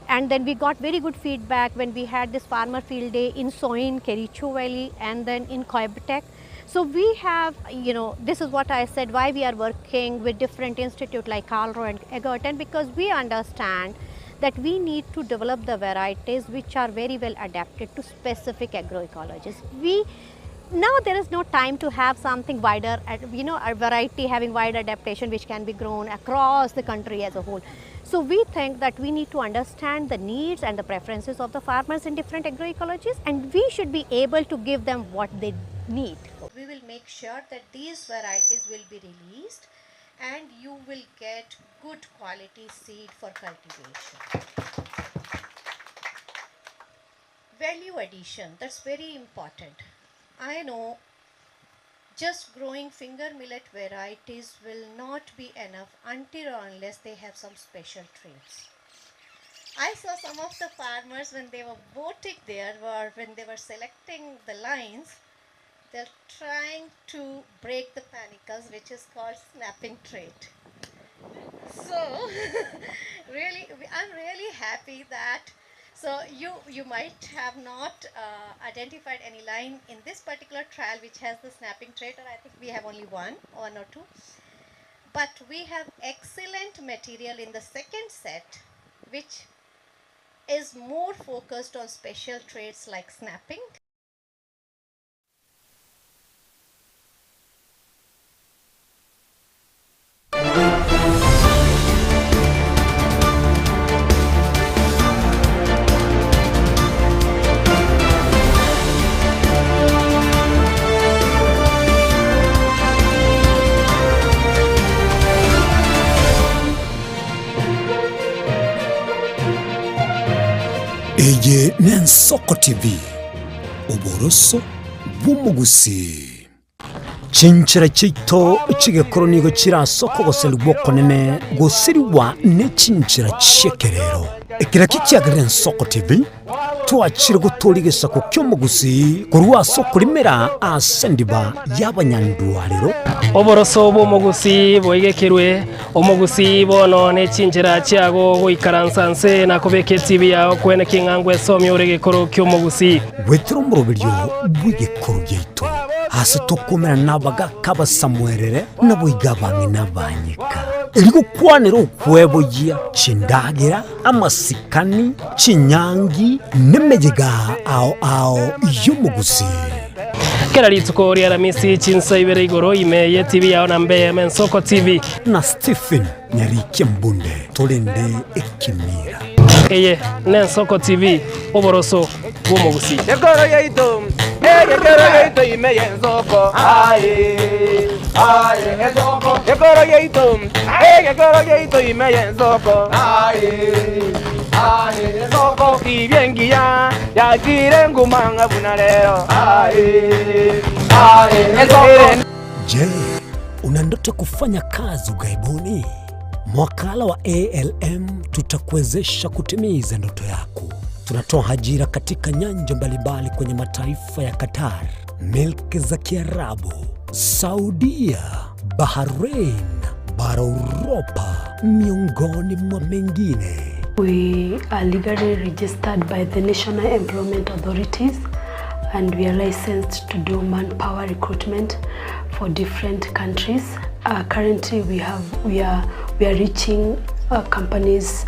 and then we got very good feedback when we had this farmer field day in Soin, Kericho Valley, and then in Coimbatore. So we have, this is what I said, why we are working with different institutes like Calro and Egerton, because we understand that we need to develop the varieties which are very well adapted to specific agroecologies. We now there is no time to have something wider, a variety having wide adaptation which can be grown across the country as a whole. So we think that we need to understand the needs and the preferences of the farmers in different agroecologies, and we should be able to give them what they need. We will make sure that these varieties will be released and you will get good quality seed for cultivation. Value addition, that's very important. I know just growing finger millet varieties will not be enough until or unless they have some special traits. I saw some of the farmers when they were voting there, or when they were selecting the lines, they're trying to break the panicles, which is called snapping trait. So really, I'm really happy that, so you might have not identified any line in this particular trial which has the snapping trait, or I think we have only one or two. But we have excellent material in the second set which is more focused on special traits like snapping. Eye Nensoko TV Oboroso bw'umugusi Chinchira chito chigekoro nigo chirasoko goseli bwokonene gosiriwa ne chinchira chekerero ekira kikyagire Nsoko TV twachire gutoligesa ku kyomugusi kurwa soko limera asendiba y'abanyandwalero oboroso bw'umugusi bwegekerwe omugusi bono ne chinchira cyago goikaransanse nakobeke TV yawo kwene kingangwe somye uregekoro kyomugusi wetro biryo bwigekoro gyeito hasi tokomera nabaga kabasamwerere naboigabange nabanyika Iligo kwanero kwebogia chindagira amasikani chinyangi nemejega ao yumugusi Kera litsuko ri aramisi chinsa ibere igoro imeye TV yao na Mbeya Nsoko TV na Stephen Nyarike Mbunde tolende ekimira Eye Nsoko TV oboroso bw'umugusi Yegoro yeito imeye Nsoko Nsoko Yegoro yeito imeye Nsoko Nsoko Ibiengia yakire ngumanga bunalero Je, una ndoto kufanya kazi ugaibuni? Mwakala wa ALM tutakuwezesha kutimiza ndoto yako. Tunatoa ajira katika nyanja mbalimbali kwenye mataifa ya Qatar, Milki za Kiarabu, Saudia, Bahrain, bara Europa, miongoni mwa mengine. We are legally registered by the National Employment Authorities, and we are licensed to do manpower recruitment for different countries. Currently, we are reaching companies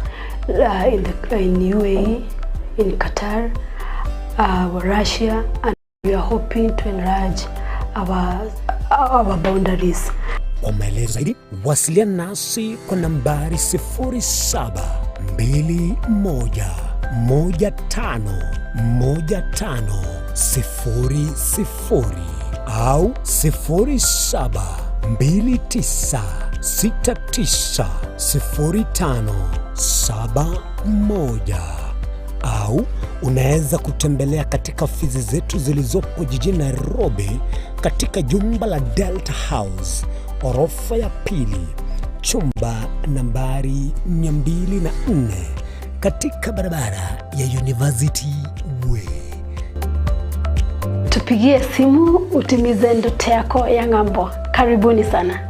in UAE, in Qatar, Russia, and we are hoping to enlarge our boundaries. Kwa maelezo zaidi, wasiliana nasi kwa nambari 0721151500 au 0729690571 au unaweza kutembelea katika ofisi zetu zilizopo jijini Nairobi katika jumba la Delta House, orofa ya pili, chumba nambari 204 katika barabara ya University Way. Tupigie simu utimize ndoto yako ya ng'ambo. Karibuni sana.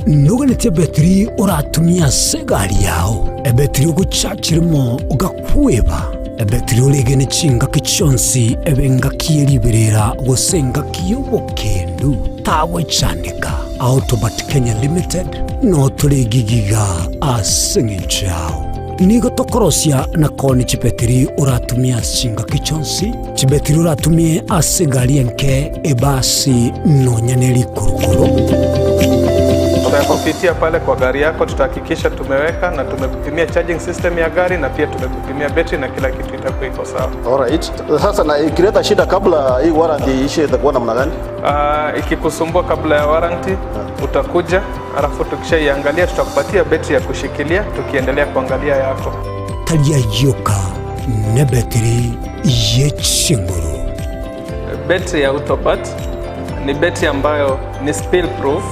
Nuganete betri uratumia segari yao ebetri uguchachirimo ugakweba Betri ulegene chinga kichonsi ebenga kieliberera gosenga kiyobo kendu tawe chandika Autobat Kenya Limited no tuligigiga asingichao nigo tokorosia na koni chibetri uratumia chinga kichonsi chibetri uratumie asigari enke ebasi no nyaneli kurukuru. Tutakupitia pale kwa gari yako, tutahakikisha tumeweka na tumekupimia charging system ya gari na pia tumekupimia battery na kila kitu itakuwa iko sawa. Alright. Sasa na ikileta shida kabla hii warranty ishe itakuwa namna gani? Ikikusumbua kabla ya warranty utakuja, alafu tukishaiangalia tutakupatia battery ya kushikilia tukiendelea kuangalia yako. Talia yoka ne battery yechinguru. Battery ya Autobat ni battery ambayo ni spill proof,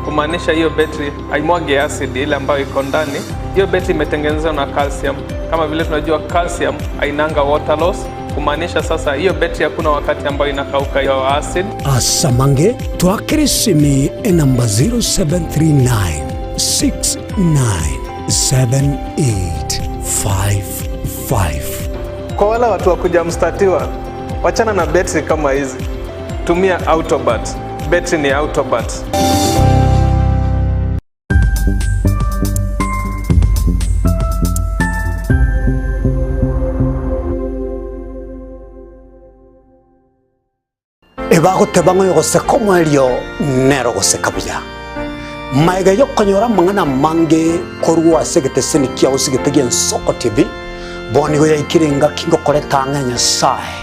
kumaanisha hiyo battery haimwagi acid ile ambayo iko ndani. Hiyo battery imetengenezwa na calcium. Kama vile tunajua calcium hainanga water loss, kumaanisha sasa hiyo battery hakuna wakati ambayo inakauka hiyo acid. Asamange twakirisimi namba 0739 697855. Kwa wale watu wa kuja mstatiwa, wachana na battery kama hizi. Tumia Autobat. Battery ni Autobat. Ebago tebango yogose komo elio nero gose kabuya. Maiga yokonyora mangana mange korwa segete seni kia usigete gen Soko TV. Boni go yakirenga kingo koleta nganya sai.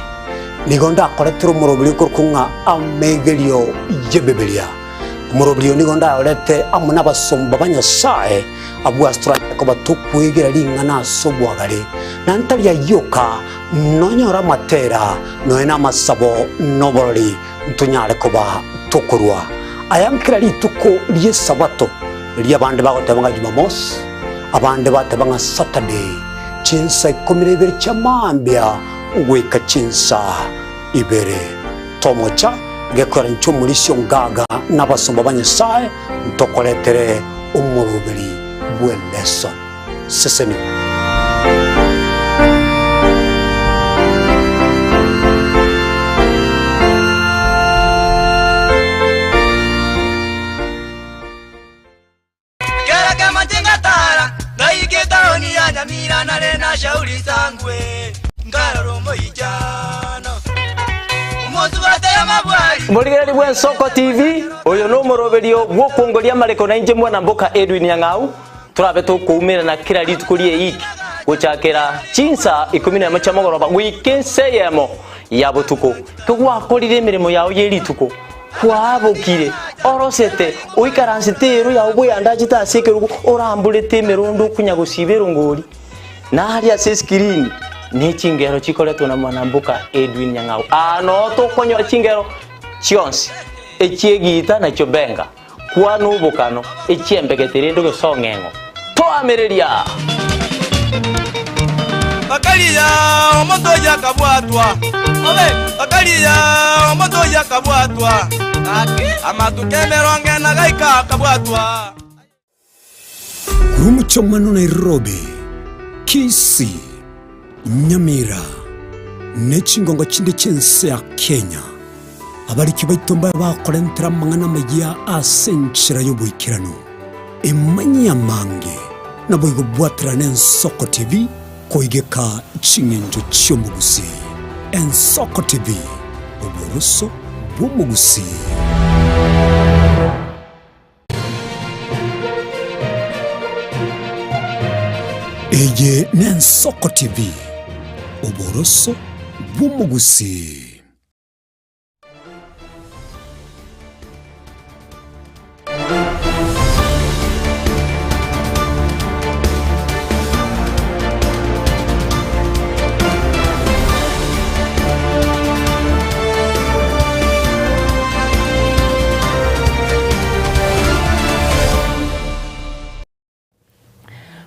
Nigonda koletro murobili kurkunga amegelio yebebelia. Murobili nigonda olete amuna basomba banya sai. Abu astra ko batukwegera lingana sobwagale. Nantali ya yoka nonyora matera noena masabo noboroli ntunyale koba tukurwa ayankira lituko liye sabato liya bande bagotabanga Jumamos abande batabanga Saturday chinsa 12 chamambia uweka chinsa ibere tomocha gekora nchumulisyo ngaga nabasomba banyesaye ntokoletere umurubiri bweleso seseni. Shauri sangwe ngararo moijano Murigeri bwa Soko TV oyo no moroberio bwo kongoria mareko na inje mwana mboka Edwin Nyang'au turabe tukumira na kira litukurie iki guchakira chinsa 10 chamogoroba wikenseyemo ya butuko kugwakorire mirimo yawo yerituko kwabokire orosete uikaransitero ya ubwo yandaje tasekerugo orambulete merondo kunyagusibero ngori na haria screen ni chingero chikoletwo na mwanambuka Edwin Nyang'au ano to konyo chingero chionsi echiegita na chobenga kwa nubukano echiembegetere ndo gesongengo to ameriria Bakalia omoto yakabwatwa Bakalia omoto yakabwatwa Amatukemero ngena gaika kabwatwa Kurumuchomano Nairobi Kisii, Nyamira, Nechingongo chinde chense ya Kenya. Abariki baitomba bakorentera mangana magia asenchira yobuikirano. Emanya mange na boigo bwatra Soko TV koigeka chingenjo chyomugusi. Soko TV oboroso bwumugusi. Eye Soko TV oboroso bwumugusi.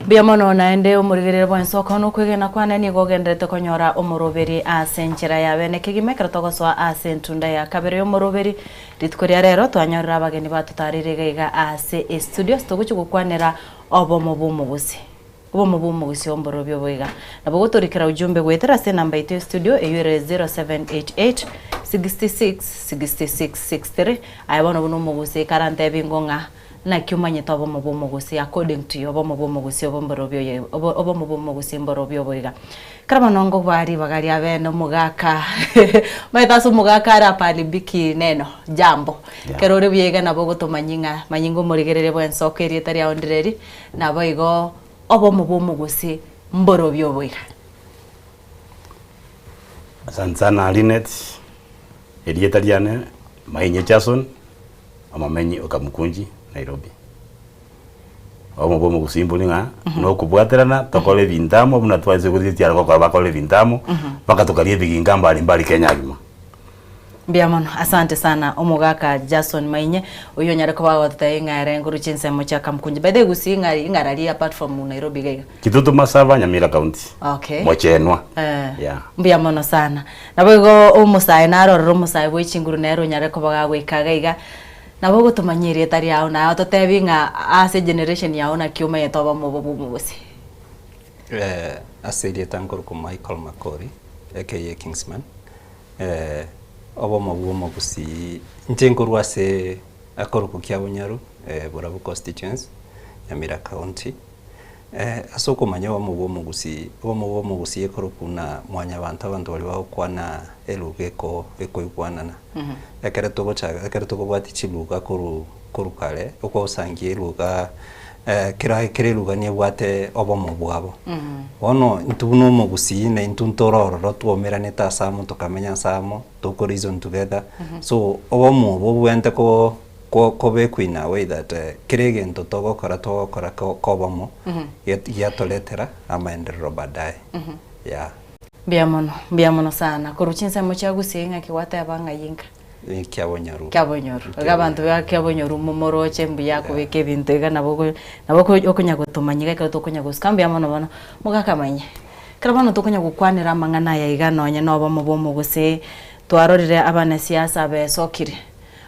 Biamono naende umurigirire bwa Soko no kwigena kwana ni gogendete konyora umurubiri asenchira yawe ne kigimekera togoswa asentunda ya kabere umurubiri ritkoria rero twanyorera abageni batutarire gaiga ase studios toguchi gukwanira obo mubuzi obomo bomogusi omborobio boiga nabo gotorikira ujumbe gwetera se namba ite studio eyure 0788 66 66 63 ayabona bono mogusi karante bingonga na kiumanye to obomo bomogusi according to you obomo bomogusi omborobio obomo bomogusi omborobio boiga karama nongo bari bagari abeno mugaka maitaso mugaka ara pali biki neno jambo kerore biega nabo gotomanyinga manyingo murigerere bwenso kerie tari aondireri nabo igo obomo bomogusi omborobio boiga. Asante sana Linet Elietariane Mainye Jason amamenyi okamukunji Nairobi. Omo bomo gusimbulinga no kubwaterana tokole bintamo buna twaze kuzitia ko bakole bintamo baka tokalie biginga mbali Kenya gima. Biamono asante sana omugaka Jason Mainye uyo nyare ko bagothe ngare nguru chinse mocha kamkunji bade gusinga ingarali apart from Nairobi gaiga. Kitutu Masava Nyamira County. Okay. Mochenwa. Yeah. Biamono sana. Nabo omusai naro musai bwechinguru nero nyare ko bagagwika gaiga. Nabo gotomanyire tari yao na totebinga ase generation yao na kiuma yetoba mubububusi. Asili tangor ko Michael Makori aka Kingsman. Obo mabumo gusi ntenkorwa se akoro ku Kyabunyaru Burabu constituency Nyamira County. Asoko manyawa mubumo gusi ekoro kuna mwanya abantu bali bakwana elugeko ekoikwanana. Ekere togo bwati chiluga koru kale okwa usangie luga kire luga ni bwate obomo bwabo. Ono ntubuno mugusi na ntuntororo tuomera neta samo tokamenya samo toko reason together. So obomo bwente ko be queen away that kirege ntotogo kora kobomo yatoletera amaendelero baadaye. Yeah. Biamono sana kuruchinsa mocha gusinga kiwata yabanga yinka. Kyabonyaru abantu ba Kyabonyaru mumoro chembu yako beke bintu ega nabo okunya gutumanyika ka tokunya guskambya mono bano mugakamanye karabano tokunya gukwanira mangana ya iganonya nobo mubomo guse twarorire abana siasa besokire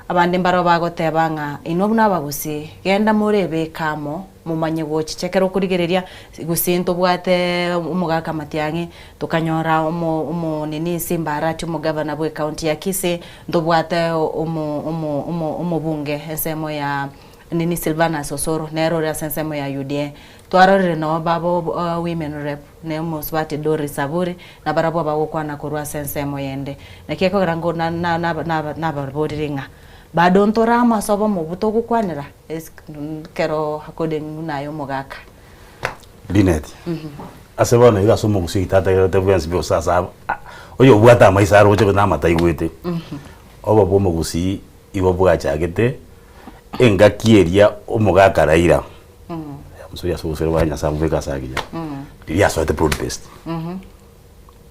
abandi mbaro bagotebanga inobuna bagusi genda murebe kamo mumanye gochichekero kurigereria gusinto bwate umugaka Matiang'i tukanyora nini Simbarati umugavana bwe county ya Kisii ndobwate umubunge ensemo ya nini Silvana Sosoro nero ya ensemo ya UDA twarorire no babo women rep ne musbati Dori Saburi na barabo bagokwana kurwa ensemo yende nakeko rango na barbodiringa bado ntorama sobo mubuto gukwanira kero hakode nayo mugaka Linet asebona ira somo gusitata ira tebwensi byo sasa oyo bwata maisaro cyo na mata igwete obo bomo gusi ibo bwachagete engakieria omugaka raira musoya sosero banya samwe kasagija diria so te broadcast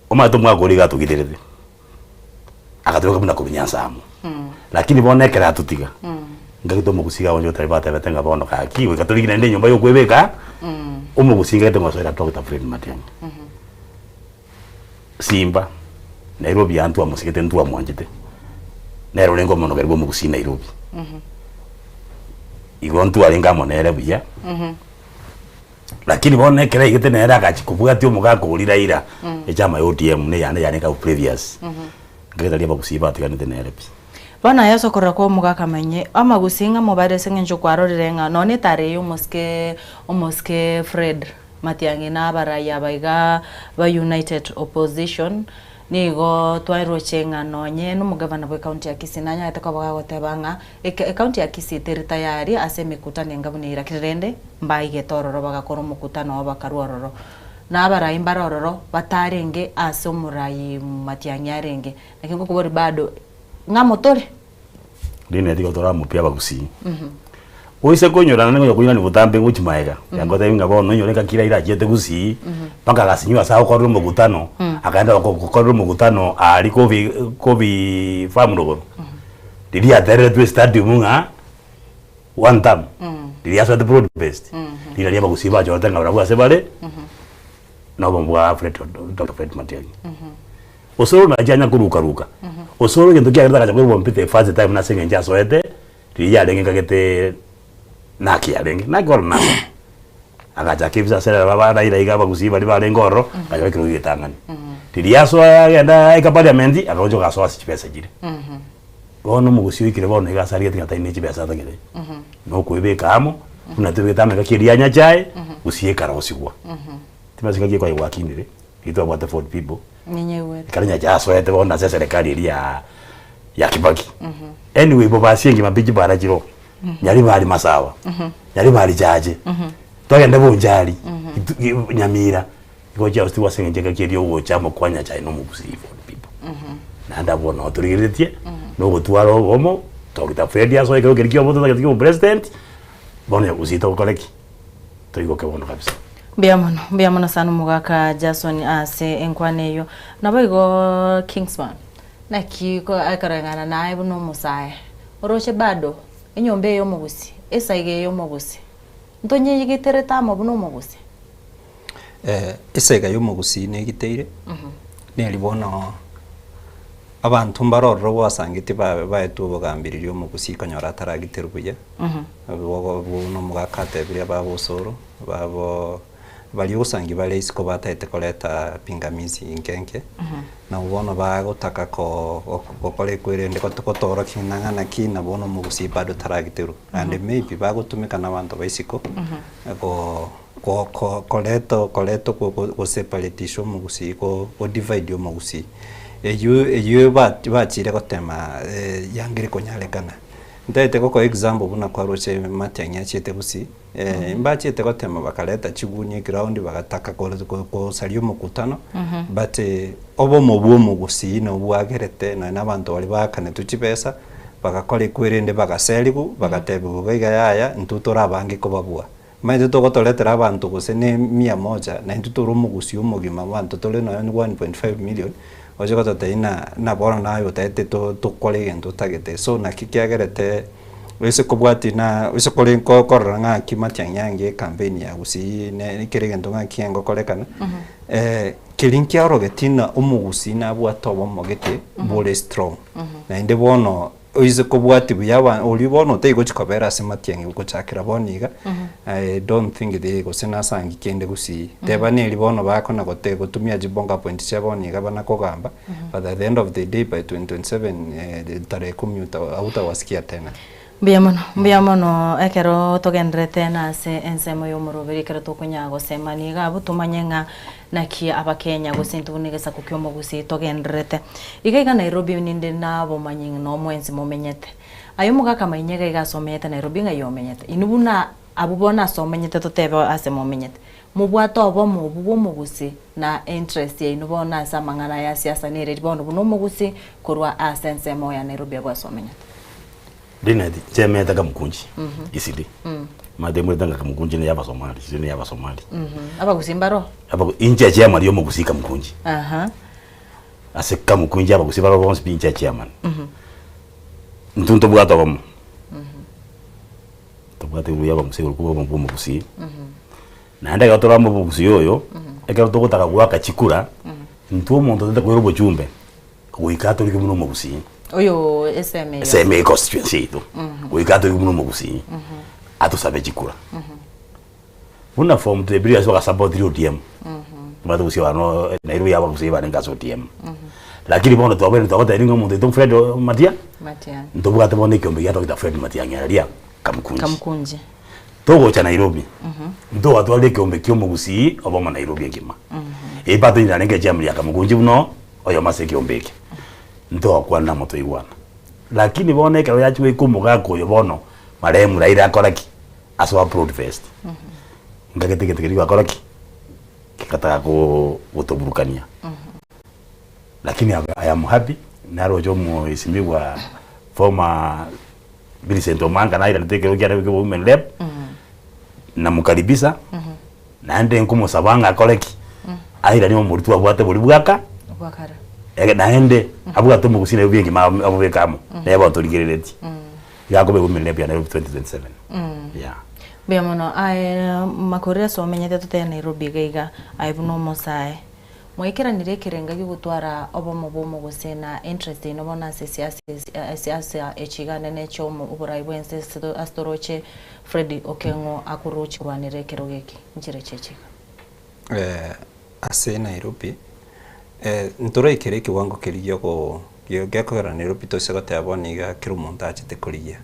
omato mwagori gatugiterete akatoka muna kubinyasamo lakini bonekera tutiga ngagito mugusiga wonjo taribata betenga bono kaki we katoliki nende nyumba yo kwebeka umugusiga ete masora Dr. Fred Matiang'i Simba Nairobi antu amusigete ntu amwanjite nero lengo mono gerbo mugusi Nairobi igontu alinga monere buya lakini bonekera igete nera kachikubwati omugaka ulira ira echama ODM ne yane ka previous ngetalia bagusiba tiganite nerepi bana yaso korra ko mugaka manye amagusinga mobare sengenjo kwarorirenga none tare umuske Fred Matiang'i na baraya baiga ba United Opposition nigo twairo chenga nonye numugavana bwe county ya Kisii nanya etako bagagotebanga county ya Kisii tayari ase mikutano ngabune irakirende mbaige tororo bagakora mukutano bakarororo na barayi mbarororo batarenge ase omurayi Matiang'i arenge nakingo kubori bado ngamotore dine digo tora mupia bagusi oise konyora nango kunyira ni butambe nguchimaega yango tainga bono nyoreka kira ira jete gusi paka gasinywa saho kwa rumo gutano akaenda kwa rumo gutano ali kobi famuro diria tere tu stadium nga one time diria so the broad best diria bagusi ba jordan ngabra bwa sebale no bomwa Dr. Fred Matiang'i osoro na janya kuruka osoro ngendo kya gerda kaje kwa mpite phase time na sengenja soete diria lenga kete naki alenge na gol na agacha kibisa sera baba na ira igaba gusiba bali ngoro kayo kiro yetangani tiriaso agenda eka parliament akaojo gaso asipesa jire bono mugusio ikire bono igasaria tingata ine chibesa tangire no kwebeka amo una tebeta meka kiria nya chai usie kara osigwa timazika kiye kwa iwakinire ito about the 40 people Ninyewe. Karinya jaso ete bona serikali iri ya Kibaki. Anyway bo basingi mabiji barajiro. Nyari bari masawa. Nyari bari jaje. Twagenda bunjari. Nyamira. Ngoja usti wasenje kiri owo chamo kwanya chai no mugusivo people. Nanda bona otoriretie. No gutwaro homo. Togita Fred aso eke kiri kyo boto kiri president. Bona usito koleki. Toigo ke bono kabisa. Mbiamono sana mugaka Jason ase enkwaneyo naboigo Kingsman na kiko akarangana naye buno musaye oroche bado enyombe yo mugusi esaige yo mugusi ntonye yigitereta mo buno mugusi esaiga yo mugusi ne giteire ne libona abantu mbaroro wasangite baetu bogambiririo mugusi kanyora taragiterubuye no mugaka tebire babosoro babo bali usangi bale isiko bataete koleta pingamizi inkenke na ubona bagotaka ko kole kwirende ko tokotoro kinangana kina bono mugusi bado taragiteru and maybe bagotumika na bantu baisiko ko koleto ko separatisho mugusi ko divide yo mugusi eyo bachire gotema yangire konyalegana ndete ko example buna kwa roche matanya chete busi mbache te gotema bakaleta chibunye ground bagataka ko salio mukutano but obo mobuo mugusi no bwagerete na nabantu bali bakane tuchipesa bagakore kwirinde bagaseligu bagatebe bugaiga yaya ntutora bangi ko babua maite to gotoletera abantu gose ne 100 na ntutoro mugusi umugima abantu tole na 1.5 million oje gotote na bora nayo tete to kole gento tagete so na kikiagerete wese kubwati na wese kole ko koranga kimatyanyange campaign ya gusi ne kirigendo nga kiengo kolekana kilinkia rogetina umugusi na bwato bomogete bole strong na inde bono oize kubwati buyaba olibono te gochikobera sematyange gochakira boniga I don't think they go sena sangi kende gusi teba ne libono bako na gote gotumia jibonga point chaboniga bana kogamba but at the end of the day by 2027 tare commuta auta wasikia tena Mbiamono ekero togendrete na se ensemo yo murubiri kero tokunyago semaniga butumanyenga naki abakenya gusintubunigesa kukyomo gusi togendrete igaiga Nairobi ninde nabo manying no mwenzi momenyete ayo mugaka mainyega igasomete Nairobi ngayomenyete inubuna abubona somenyete totebe ase momenyete mubwato obo mugusi na interest ye inubona asa mangana ya siasa nere bono buno mugusi kurwa asensemo ya Nairobi gwasomenyete Dinedi chemeta kamkunji isidi mademo tanga kamkunji ne yaba Somali sine yaba Somali aba gusimbaro aba inja chema liyo mugusika mkunji ase kamkunji aba gusimbaro bonse pinja chema ntunto bwato bam to bwato yaba musego kuba bambu mugusi na ndaka gatora mugusi yoyo ekero to gutaka gwaka chikura ntuo muntu tete kwero bochumbe kuikato like muno mugusi oyo SMA constituency ito kuikato like muno mugusi atu sabe chikura una form de bria so support rio DM bado gusi wano Nairobi yaba gusi bana ngaso DM lakini bono to abere to bata ringo muntu to Fred Matia ndo bwate bono kiombe ya to Fred Matia ngararia kamkunji togo cha Nairobi ndo watu wale kiombe kiomo gusi oboma Nairobi ngima bato ina nenge jamri ya kamkunji uno oyo mase kiombeke ndo kwa na moto igwana lakini bone kero yachu ikumuga ko yo bono maremu raira akoraki aswa broad fest ngagete kete akoraki kikataka ko gutoburukania lakini I am happy naro jomo isimbiwa former Vincent Omanga na ila teke ukiara wiki women lab na mukaribisa na ende nkumo sabanga akoraki aira niwo muritu abwate buri bwaka bwakara na ende abuga tumu kusina ubingi abubekamo na yaba otorigerereti yakobe women lab ya Nairobi 2027 yeah Biamono ai makorea so menyete tote Nairobi gaiga ai buno mosae mwekeranire kirenga gigutwara obomo bomo gusena interest ino bona siasa echigane necho uburai bwense astoroche Freddy Okengo akuruchi rwanire kirogeki njire chechika ase Nairobi ntura ikere kiwango kirigyo ko gyakora Nairobi to segate aboniga kirumonta achite kuriya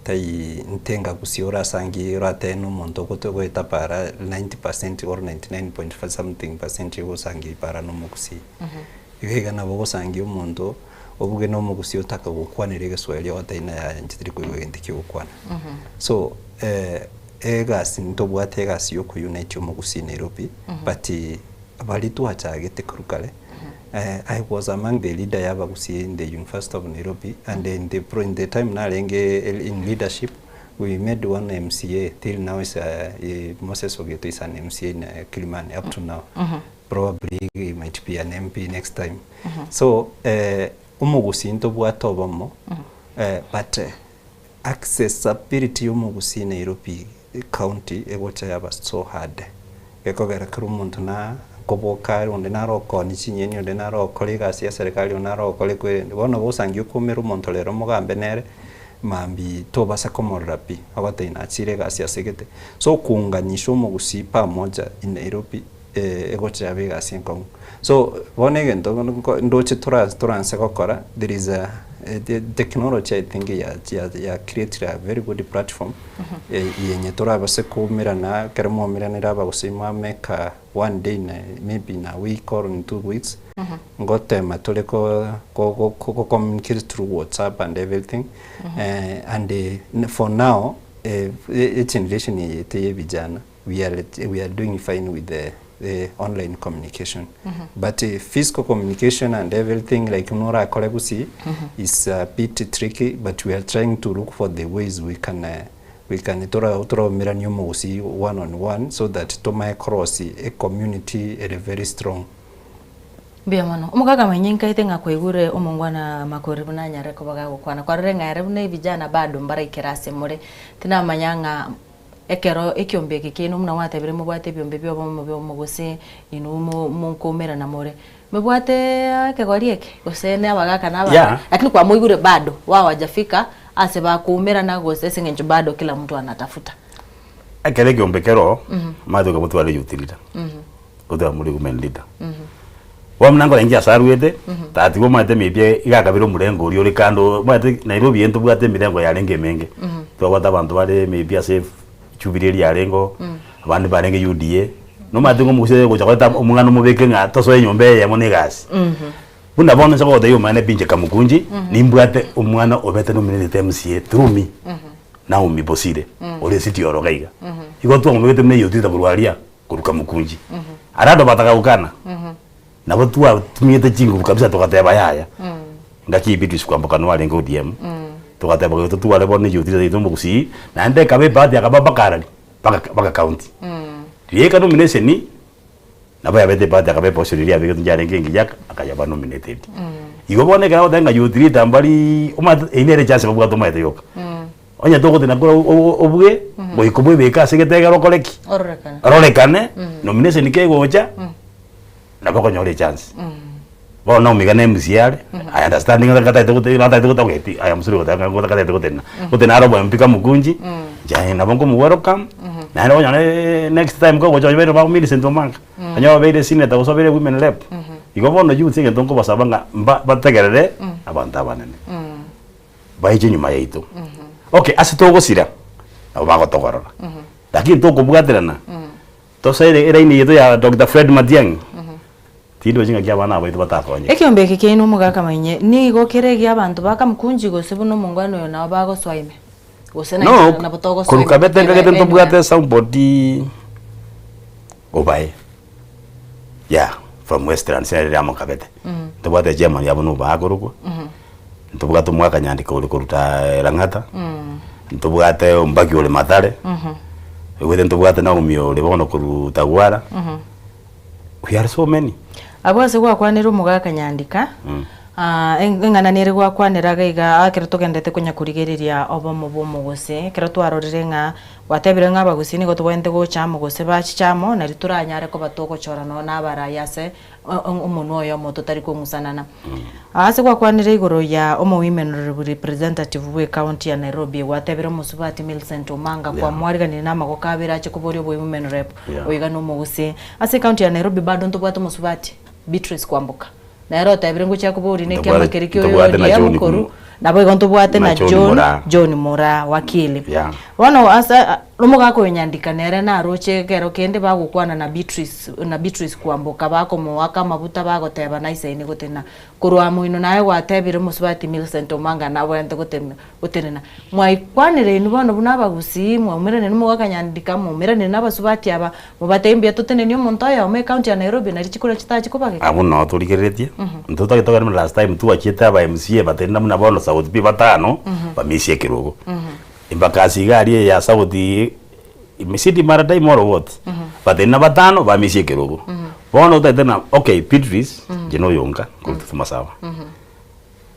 tai ntenga kusiora sangi rate no monto ko eta para 90% or 99.5 something percent yo sangi para no mukusi igega na bogo sangi umuntu obuge no mukusi otaka gukwanira Giswahili otaina ya ntitiri ko yendiki gukwana so egasi ntobwate egasi yo ku unite yo mukusi Nairobi but abali tu achagete kurukale I was among the leader yabagusi in the University of Nairobi, and in the time narenge in leadership we made one MCA till now is Moses Ogeto is an MCA in Kilimani up to now. Probably he might be an MP next time. So umugusi into bwato bamo but accessibility umugusi in Nairobi county egocha yaba so hard. Ekogera krumuntu na koboka onde naro koni chinyeni onde naro kolega sia serikali onaro kole kwe bono bosangiyo kumero montolero mugambe nere mambi tobasa komorapi abate ina chire gasia segete so kuunganisho mugusi pamoja in Nairobi egocha abega sienko so bonege ndoche toranse kokora there is the technology I think ya create a very good platform yenye torabase kumira na keremo mira niraba gusima make one day maybe in a week or in 2 weeks ngote matole ko communicate through WhatsApp and everything and for now it's in relation to vijana we are doing fine with the online communication but physical communication and everything like Nora Kolebusi is a bit tricky, but we are trying to look for the ways we can tora miranyomo usi one-on-one so that to my cross a community is very strong. Bia mano umugaga manyinka itenga kwegure umungwana makori bunanya reko baga gukwana kwa renga yare bune vijana bado mbara ikerase more tina manyanga ekero ekyombe kikino muna watebere mubwate byombe byo mugose inumo munkomera na more mubwate kegorieke gosene abagaka naba lakini kwa muigure bado wao hajafika ase ba kuumera na gose sengenjo bado kila mtu anatafuta akere kyombe kero madoka mtu wale utilita oda muri kumendita wamnango lengia saruete tati wo mate mebye igakabiro murengo uri uri kando mate Nairobi ento bwate mirengo ya lenge menge to wata bantu bale mebya safe chubireri ya lengo abandi barenge UDA no mate ngo muguse go chakwata umwana mubeke nga toso enyombe ya monegasi bunda bona sako dayo mane binje kamukunji nimbwate umwana obete no minute MCA trumi na umibosire ole city orogaiga iko tu ngomete mne yotita burwaria kuruka mukunji arado bataka ukana nabo tuwa tumiyete jingu kabisa tukateba yaya ngaki bitu kwamboka no alengo ODM tukateba ko tuwa lebo ne yotita ito mukusi na ande kabe baadhi akababa karali baka county yeka nomination ni nabo yabete baadhi akabe posiria biko njare ngengi yak akayaba nominated igo bone ka odanga yotita mbali uma inere chance babwa to maite yoka onya toko tena ko obuge boikomwe beka segetega rokoleki orolekane nomination ke gocha na bako nyore chance bona umigane msiale I understand nga kata ito ngeti I am sorry kata kata ito tena utena aro bwa mpika mukunji jani na bongo mu welcome na ro nyane next time go gocha bero ba Millicent Omanga anyo bere senator uso bere women rep igo bono youth nge tonko basabanga bategerere abantu abanene baije nyuma yaito okay asitogo sira abo bagotogorora lakini toko bwaterana to saire era ini yeto ya Dr. Fred Matiang'i tindo jinga kya bana baitu batakonye ekyombe kikeno mugaka manye ni gokerege abantu bakamukunji gose buno mungwano yo na bago swaime gose na botogo swaime kuruka betenga kete ntobwate somebody obaye from western side ya mukabete tobwate German ya buno bagoruko ntobwate mwaka nyandika uri kuruta Lang'ata ntobwate Mbaki uri Mathare wethe ntobwate na umio uri bono kuruta Gwara we are so many abose gwa kwanira umugaka nyandika engana nere gwa kwanira gaiga akira tugendete kunya kurigeriria obomo bomo gose kira twarorire nga watebire nga bagusini go tubende go chamo gose ba chamo na rituranyare ko batoko chora no nabara yase omuntu oyo moto tari kungusanana ase kwa kwanire igoro ya omo women representative we county ya Nairobi watebera musubati Millicent Omanga kwa mwarigani na mako kabira ache kuborio boy women rep oiga no mugusi ase county ya Nairobi bado ntobwato musubati Beatrice Kwamboka na ero tebere ngo cha kubori ne kama kerikyo yo ya mukuru nabo igonto bwate na John Mora wakili wano asa lomoga ko nyandika nere na roche kero kende bagukwana na Beatrice Kwamboka bako mwaka mabuta bago teba na isaini gutena kurwa muino naye watebire musubati Millicent Omanga nabo ente gutenena mwaikwanire ni bono bunaba gusimwa umirene ni mwaka nyandika mu umirene n'abasubati aba mubatembye tutene niyo monto ya me county ya Nairobi na chikura chitachi kubage abo no tuligeretie ntoto gitoga last time tu achita ba MCA batenda muna bono South B batano bamisie kirogo imbakasi gari ya South imesidi mara time or what batenda batano bamisie kirogo bono utatena okay Beatrice jeno yonga kutuma sawa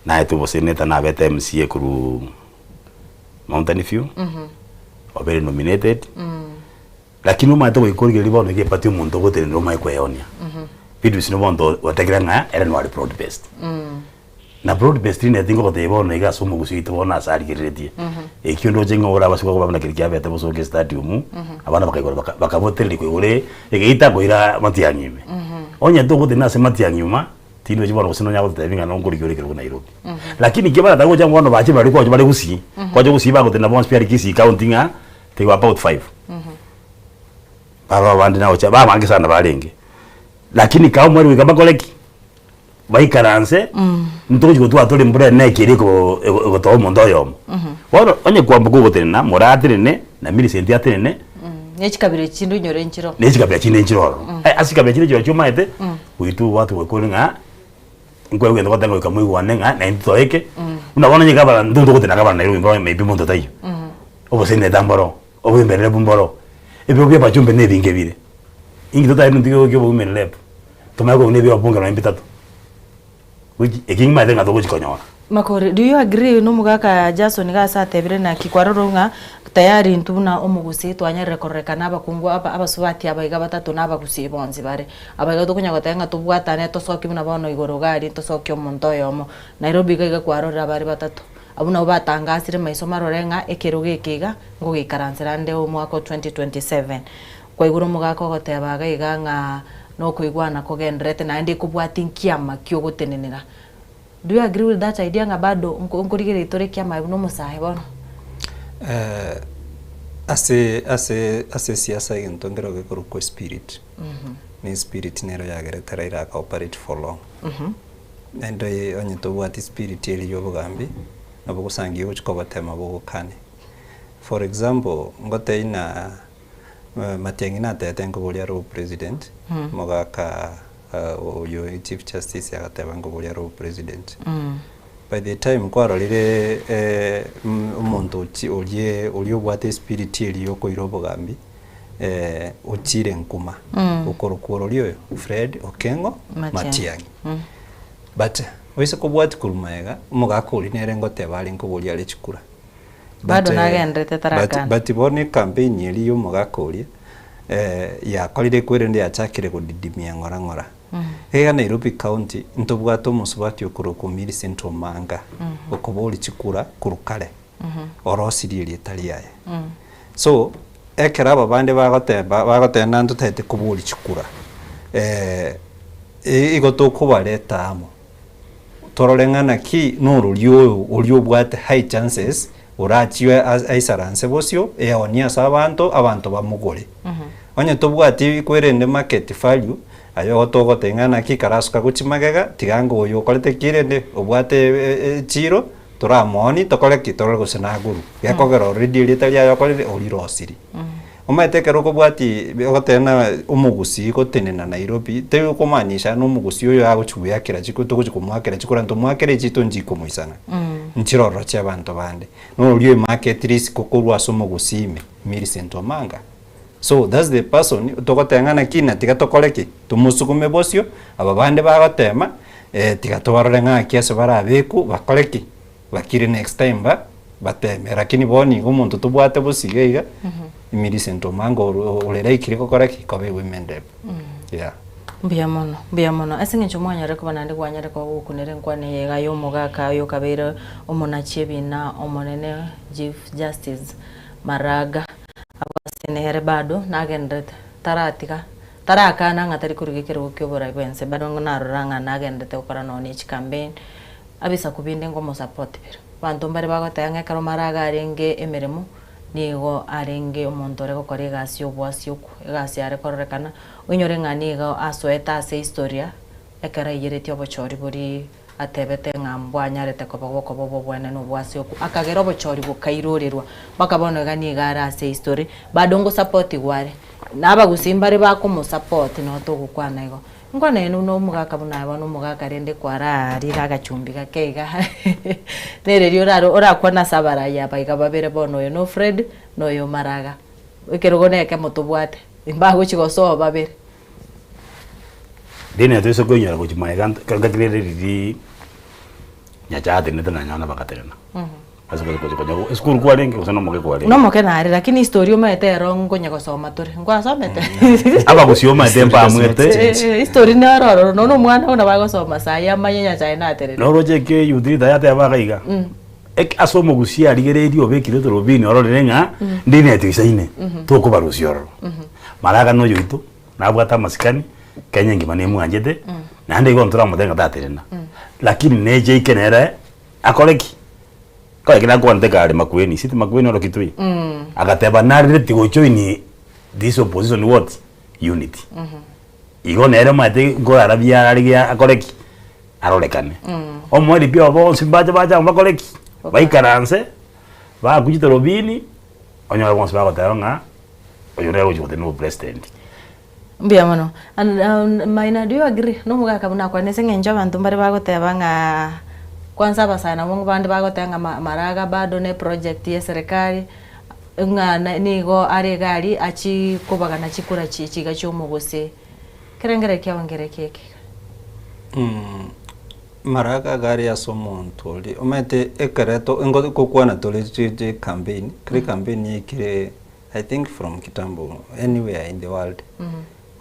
na etu boseneta na beta MCA kuru Mountain View obere nominated lakini umato wikorige libono ke pati umuntu gotene no mai kweonia Beatrice no bondo wategira nga era no broad based na broad based ni tingo bote bono iga sumu gusito bona sari kiretie ekyondo jengo ora basiko ko babana kirkia bete boso ke stadium abana bakayigora bakaboteli ko ure egeita ko ira matianyime onya to gotena se matianyuma tino jibona gusino nyabo tevinga no ngori gyore kero Nairobi lakini kibana dago jango no bache bari ko bari gusi ko jo gusi ba gotena bon spare kisi counting te about 5 baba bandi na ocha ba mangi sana balenge lakini kawo mwari wika bakoleki baikaranse ntoji ko twatole mbure na kiriko goto mondo yomo wano onye Kwamboka gotena moratirene na Millicent atirene nechikabire chindu nyore nchiro nechikabire chinde nchiro asikabire chinde chiro chumaete witu watu wekolinga ngwe ngwe ngotenga kamwe wanenga na ntoeke unabona nyikaba ndundo gotena kaba Nairobi mbona maybe mondo tayo obosene tamboro obembere bumboro ebyo bya bajumbe nebinge bire ingi tota ino ndigo kyo women lab tomako nebi wabunga na mbitatu wiki eking ma denga dogo chikonyora makore do you agree no mugaka Jason ga sa tebire na kikwarorunga tayari ntuna omugusi twanya rekoreka bakungu abasubati abaiga batatu nabagusi bonzi bare abaiga dokunya gotenga tubwatane tosoki muna bono igoro gari tosoki omonto yomo Nairobi ga kwarora bari batatu abuna batangasire maiso marorenga ekeruge kiga ngugikaransira nde omwaka 2027 kwa iguru mugako gotebaga iganga no kuigwana kogendrete na ndi kubwati kiama kyo gotenenera. Do you agree with that idea nga bado nkurigire itore kiama no musahe bono ase siasa intongero gekuru ko spirit ni spirit nero yageretera ira ka operate for long endo onye to bwati spirit eli yobugambi nabo gusangiye uko batema bugukane. For example ngote ina Matiang'i tete ngobulia ro president mogaka uyo chief justice yagateba ngobulia ro president by the time kwarorire umuntu uliyo bwate spirit eliyo ko irobogambi uchire nkuma ukorokoro liyo Fred Okengo Matiang'i but wese ko bwati kurumaega mogakuri nere ngoteba ali ngobulia lechikura bado nagendrete tarakana but bone campaign eliyo mogakuri ya kolire kwere ndi achakire kudidimia ngora ega Nairobi county ntobwato musubati okuruko Millicent Omanga okoboli chikura kurukale orosiri litaliaye so ekera abande bagotenda ntutete kubuli chikura igotokubaleta amo torolengana ki nurulyo ulyobwate high chances urachiwe aisaranse bosio eonia sabantu abantu bamugore onye tobwati kwerende market value ayo togotengana ki karasuka guchimagega tigango uyo kolete kirende obwate chiro turamoni tokole kitoro gusena guru yakogero already litalia yakolere olirosiri omatekero kobwati gotena umugusi gotenena Nairobi teyo komanisha no umugusi uyo aguchuya kira chikuto guchikumwakira chikuranto mwakire chito njiko muisana nchiroro cha bantu bande no uliyo market risk kokurwa somo gusime Millicent Omanga. So that's the person togotengana kina tigatokoleki tumusukume bosio ababande bagotema tigatwarrenga kiase barabeku bakoleki bakire next time bateme lakini boni umuntu tubwate bosigeiga Millicent Omanga olera ikiri kokoreki kobe women rep yeah Mbia mono asinge chomwanya ko banande kwanyare ko gukunere nkwane yega yo mugaka yo kabere omunachi bina omonene Chief Justice Maraga abasenere bado nagendete taraka nanga tari kurigekero kyobora gwense bado ngonaroranga nagendete ukora none each campaign abisa kubinde ngo mo support biro bantu mbare bagotanga karo Maraga arenge emeremo nigo arenge omontore gukora egasi obwasi oku egasi are kororekana unyore nganiga asoeta ase historia ekara yereti obochori buri atebete ngambwa anyarete kobogoko bobo bwene no bwasi oku akagera obochori bukairorerwa bakabona ganiga ara ase history bado ngo support igware naba gusimbare bako mo support no to gukwana igo ngwana eno no mugaka bunaba no mugaka rende kwara rira gachumbi gakeiga nere rio raro orakwa na sabara ya baiga babere bono yo no Fred no yo Maraga ikerogone ke motobwate imbago chigoso babere dine to so gonya go chimaiga kagatire riri nyachate netana nyana bakaterena aso ko school kwa lengi usana moke kwa lengi no moke nari lakini historia mete rongo nyako soma tore ngwa somete aba kusioma tempa mwete historia ne roro no mwana ona bago soma saya manyanya chaina atere no roje ke yudri dayate abagaiga ek asomo gusia rigererio bekire to robini ororenga ndine tisaine to ko barusioro Maraga no yoito nabwata masikani Kenya ngimane muanjete nande igo ntura mutenga taterena lakini neje ikenere akoreki kwa kina kwa nteka ali makueni siti makueni oro kitui agateba narire tigochoini this opposition what unity igo nere mate ngo arabia arigia akoreki arorekane omweri pia bo simbaje baja bakoreki baikaranse ba kujita robini onyo bonse ba gotaronga oyore ojote no president mbia mono and maina do you agree no mugaka buna kwa nese ngenja bantu mbare bagoteba nga kwanza basana mungu bandi bagotanga Maraga bado ne project ya serikali nga nigo ari gari achi kubagana chikura chiga cyomugose kerengere kyawongere keke Maraga gari ya somonto li omete ekareto ngo kokwana tole je campaign campaign yikire I think from kitambo anywhere in the world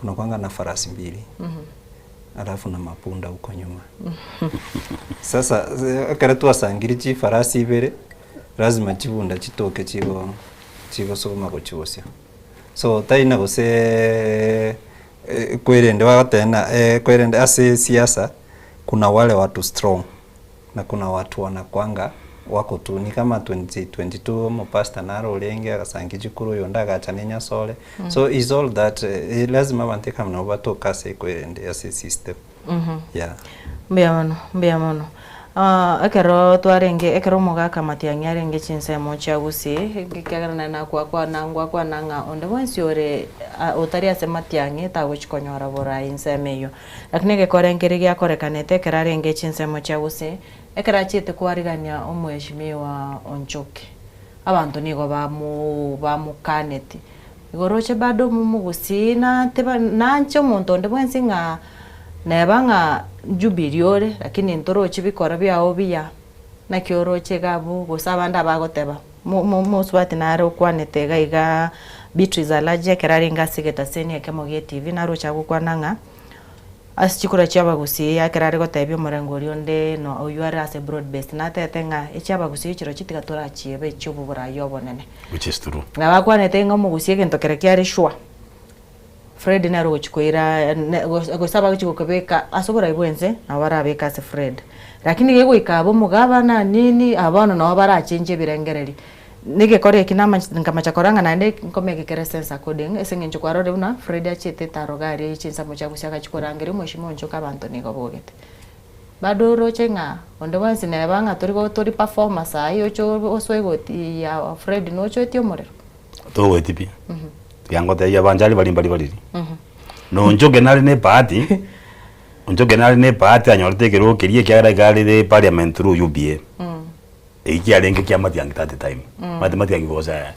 kuna kwanga na farasi mbili alafu na mapunda huko nyuma sasa akaretu asangiri chi farasi ibere lazima chibunda chitoke chigo soma kuchosya so taina gose kwerende watena kwerende ase siasa kuna wale watu strong na kuna watu wanakwanga wako tu ni kama 2022 mo pasta naro lenge akasangi chikuru yondaga chanenya sole so is all that lazima banteka mna bato kase kwerende ase system yeah mbia mono akero twarenge ekero mugaka matiangi arenge chinsemo chagusi gikagarana na kwa nangwa kwa nanga onde once ore otari ase matiangi tago chikonyora bora insemeyo lakini gekorengeri gya korekanete kerarenge chinsemo chagusi ekera chite kwarigania omweshimiwa Onchoke abantu nigo bamukaneti igoroche bado mumugusina teba nancho muntu onde bwensi nga nebanga jubiliore lakini ntoroche bikora byao biya na kyoroche gabu gusabanda bagoteba muswati naro kwanete gaiga Beatrice Alaje keraringa sigeta seni akemogie TV naro chagukwananga asichikura chabagusi yakerare gotebyo murengo rionde no oyuara ase broad based na tetenga echabagusi chiro chitigatora chiebe chububura yobonene which is true na bakwanete ngo mugusi gento kerekiare shwa Fred naro gochikoira gosaba gochikokebeka asobora ibwenze na barabeka ase Fred lakini yego ikabo mugaba na nini abana no barachenje birengereri nige kore kinama nkamachakoranga nande nkomeke kere sense according esengencho kwarode una Fred achete tarogari chinsa mocha kushaka chikorangere mweshimo nchoka abantu nigo bogete bado rochenga onde wansi ne banga tori performance ayo cho oswegoti ya Fred no cho etio morero to wetipi yango te yabanjali bali no nchoke nali ne party anyorte kero kerie kyara gari de parliament through UBA iki alenge kya matiangi at time matiangi was a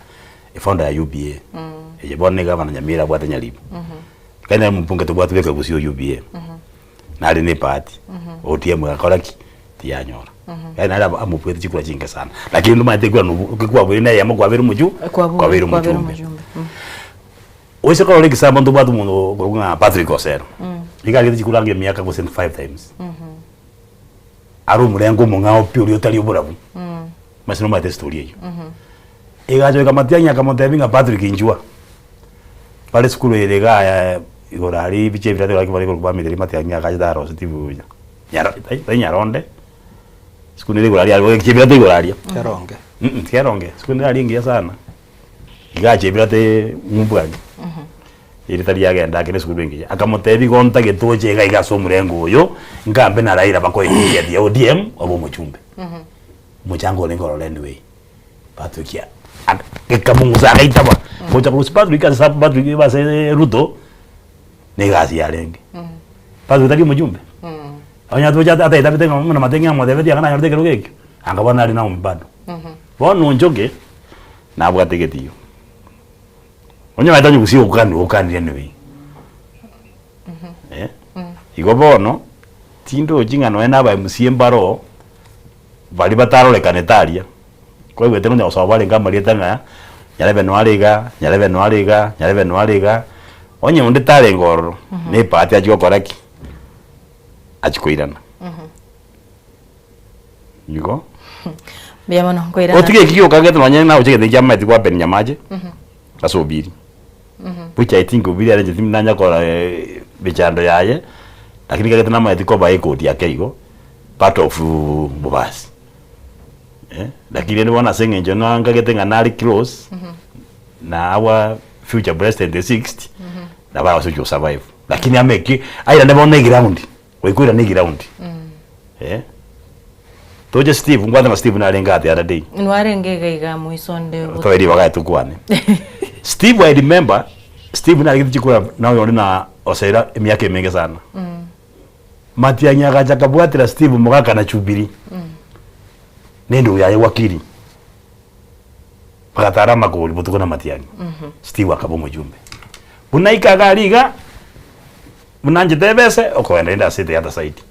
founder ya UBA yebone gavana Nyamira bwata nyalibu kana mpunga to bwata beka busio UBA nali ne party OTM gakoraki tianyora kana ala amupwete chikura chinga sana lakini ndo mate kwa bwiri na yamo kwa biri muju kwa biri mujumbe wese kwa ole kisamba ndo bwatu mundo kwa Patrick Osero Ligagete chikurange miaka go send 5 times. Aru murengo mungao pio utali oburabu. Masino mate story hiyo. Igajo kamatianya kamotebinga Patrick Njua. Pale skulu ilega ya igorari biche birate baki bari ko bamideri matianya kaje daro sitibunya. Nyaronde. Skulu ile igorari algo kibirate igorari. Keronge. Keronge. Skulu ile ingia sana. Igaje birate mumbwani. Iri tari yagenda kene skulu ingi. Akamotebi gonta getoje gaiga so murengo uyo ngambe na Raila bakoye ya ODM obo muchumbe. Muchango lengoro anyway. Patukia. Kamungu sa gaitaba. Mocha plus Patrick ka sa Patrick ba se Ruto. Negasi ya lengi. Patrick tari mujumbe. Anya to jata ata ita tenga mna matenga mo debe kana yorde kero keke. Anga bana ali na umbado. Bono njoge na bwate getiyo. Onya matanyo kusi ukandi anyway. Igo bono tindo jingano ena ba musiembaro bali batarole kanetaria. Kwa hiyo tena nyaso bali ngamba lietanga nyalebe no aliga onye unde tare ngoro ne pati ajiko koraki achikoirana yuko biamono koirana otige kikyo kagete manya na ujege de jamma tikwa ben nyamaje asobiri which I think ubiri aranje timnanya kora bichando yaye lakini kagete na maitiko ba eko dia keigo part of bubasi lakini ni wana senga njono anga getenga nali close na our future president the 6th na ba waso survive lakini ameki aira ndebo na ground wekwira ni ground toje Steve ngwatha na Steve na lenga the other day nwarenge gaiga muisonde to eri waga tukwane Steve I remember Steve na gichikura na yone na osera emyaka mingi sana Matianya gacha kabwatira Steve mugaka na chubiri nendo yaye wakiri pakatara magoli butuko na Matiani Steve akabo mujumbe bunaika galiga munanje tebese okwenda enda site ya side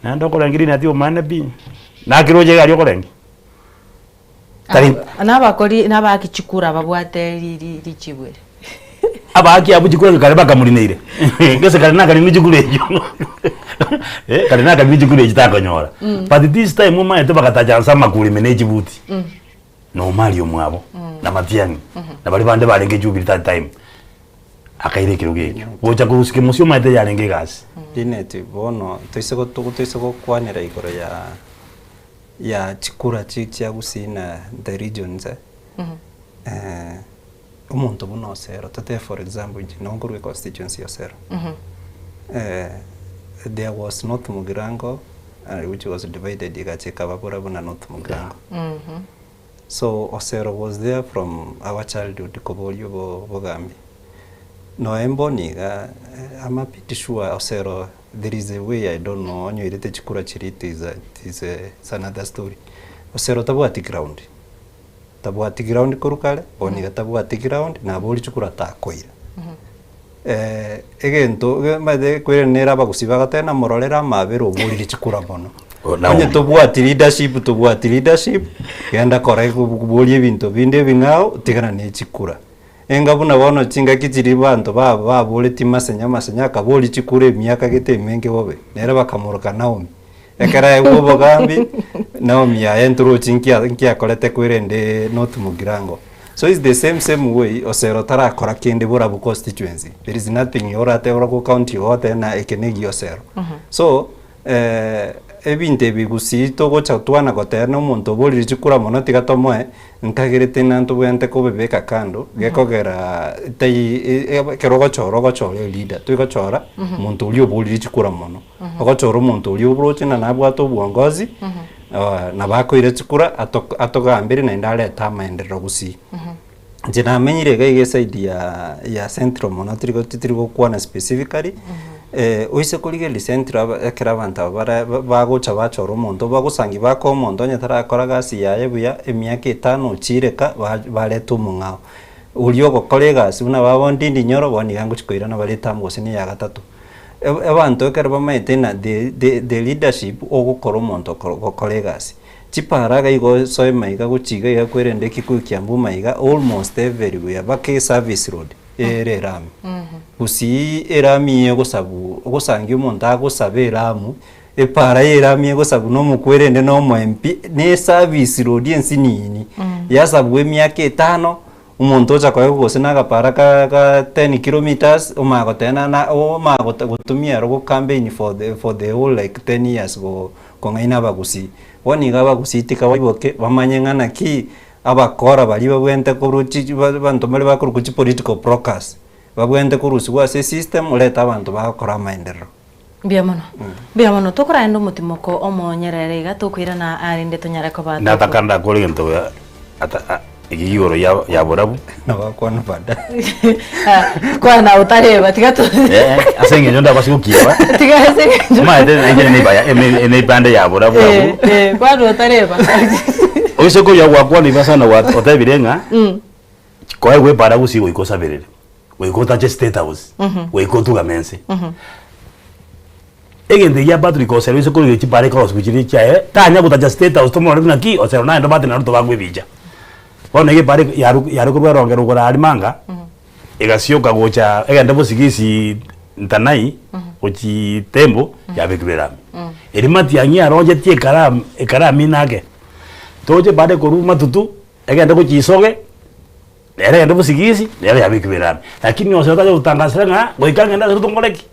na ndo kolangiri na tio manabi na kiroje gali okolengi tari anabakori nabakichikura babwate lichibwere abaki abujikura kale bakamulineire ngese kale nakali nijikulejo kale nakali nijikulejo takonyora but this time mama yetu bakatajansa makuli manage buti no Mario mwabo na Matiani na bali bande balenge jubili that time akaire kirugejo bocha kurusike musio maite yalenge gasi dineti bono toisego kwanira igoro ya chikura chicha gusina the regions umuntu buno sero tate for example nongurwe constituency osero there was North Mugirango which was divided igacheka babura buna North Mugirango so osero was there from our childhood kobolyo bogambi no emboniga I'm a bit sure osero there is a way I don't know onyo irete chikura chiriti is another story osero tabwati ground kurukale boniga tabwati ground na boli chukura takoira egento made kwere nera bagusibaga tena morolera mabero boli chikura bono onye tobwati leadership yanda kore kuboli ebinto binde bingao tigana ne chikura enga buna bono chinga kichiri bantu ba boli timasenya kaboli chikura emyaka gete menge bobe nera bakamoroka Naomi ekara ego gambi Naomi ya entro chinkia kolete kwirende North Mugirango so it's the same way osero tara kora kende Burabu constituency there is nothing orate Orago county hote na ekenegi osero so ebinte bigusi togo chatwana goterna umuntu boli chikura mono tigatomoe nkagirete nantu bwente ko bebeka kando gekogera tai kerogo choro leader tugochora umuntu uli boli chikura mono ogochora umuntu uli ubroche na nabwato bwongozi na bako ire chikura atogambire na indale tamaenderero gusi jina menyire gaige side ya central mono trigo kwana specifically oise kulige central ekera banta bagocha bachoro umuntu bagusangi bako umuntu nyatara koragasi yaye buya emyaka 5 chireka baletu mungao ulio gokolega sibuna babondindi nyoro boni gangu chikoira na baleta mgosini ya gatatu abantu ekera bamaite na the leadership ogukora umuntu gokolegasi chiparaga igo soe maiga guchiga ya kwerende Kikuyu Kiambu maiga almost everywhere bake service road erami gusi erami egosabu ogosangia omonto agosaba eramu epara erami egosabu nomukwerende nomwempi ne service road ensinini yasabu emiaka 5 umuntu ocha kwa gose nagapara ka 10 kilometers omagotena na omagotumia rogo campaign for the whole like 10 years go kongaina bagusi woniga bagusi tika waboke bamanyengana ki abakora bali babwente kuruchi bantu bali bakuruchi political brokers babwente kurusi wa system uleta abantu bakora maendeleo Bia mono tokora endo mutimoko omonyerere iga tokwira na arinde tonyara ko ba natakanda kuri gento ata igiyoro ya borabu na bakwana bada kwa na utareba tigato asenge njonda basikukiwa tigasenge ma ende ne baya ene bande ya borabu kwa no utareba oise ko ya wakwa ni basana wa otabirenga kwa we para gusi we ko sabirere we ko ta state house we ko tu gamense egende ya battery ko service ko ngi pare ko sikuchiri chae tanya buta state house to mo na ki o sero na ndo battery na to bagwe bija bona ge pare yaru ko rongero ko ari manga egasioka gocha egende busigisi ntanai ochi tembo ya bekubera erimati yangi aronje tie ekara minage toje pare ko ruma tutu egende ko chisoge egende busigisi ya bekubera lakini osota yo tangasira nga goikanga nda rutongoleki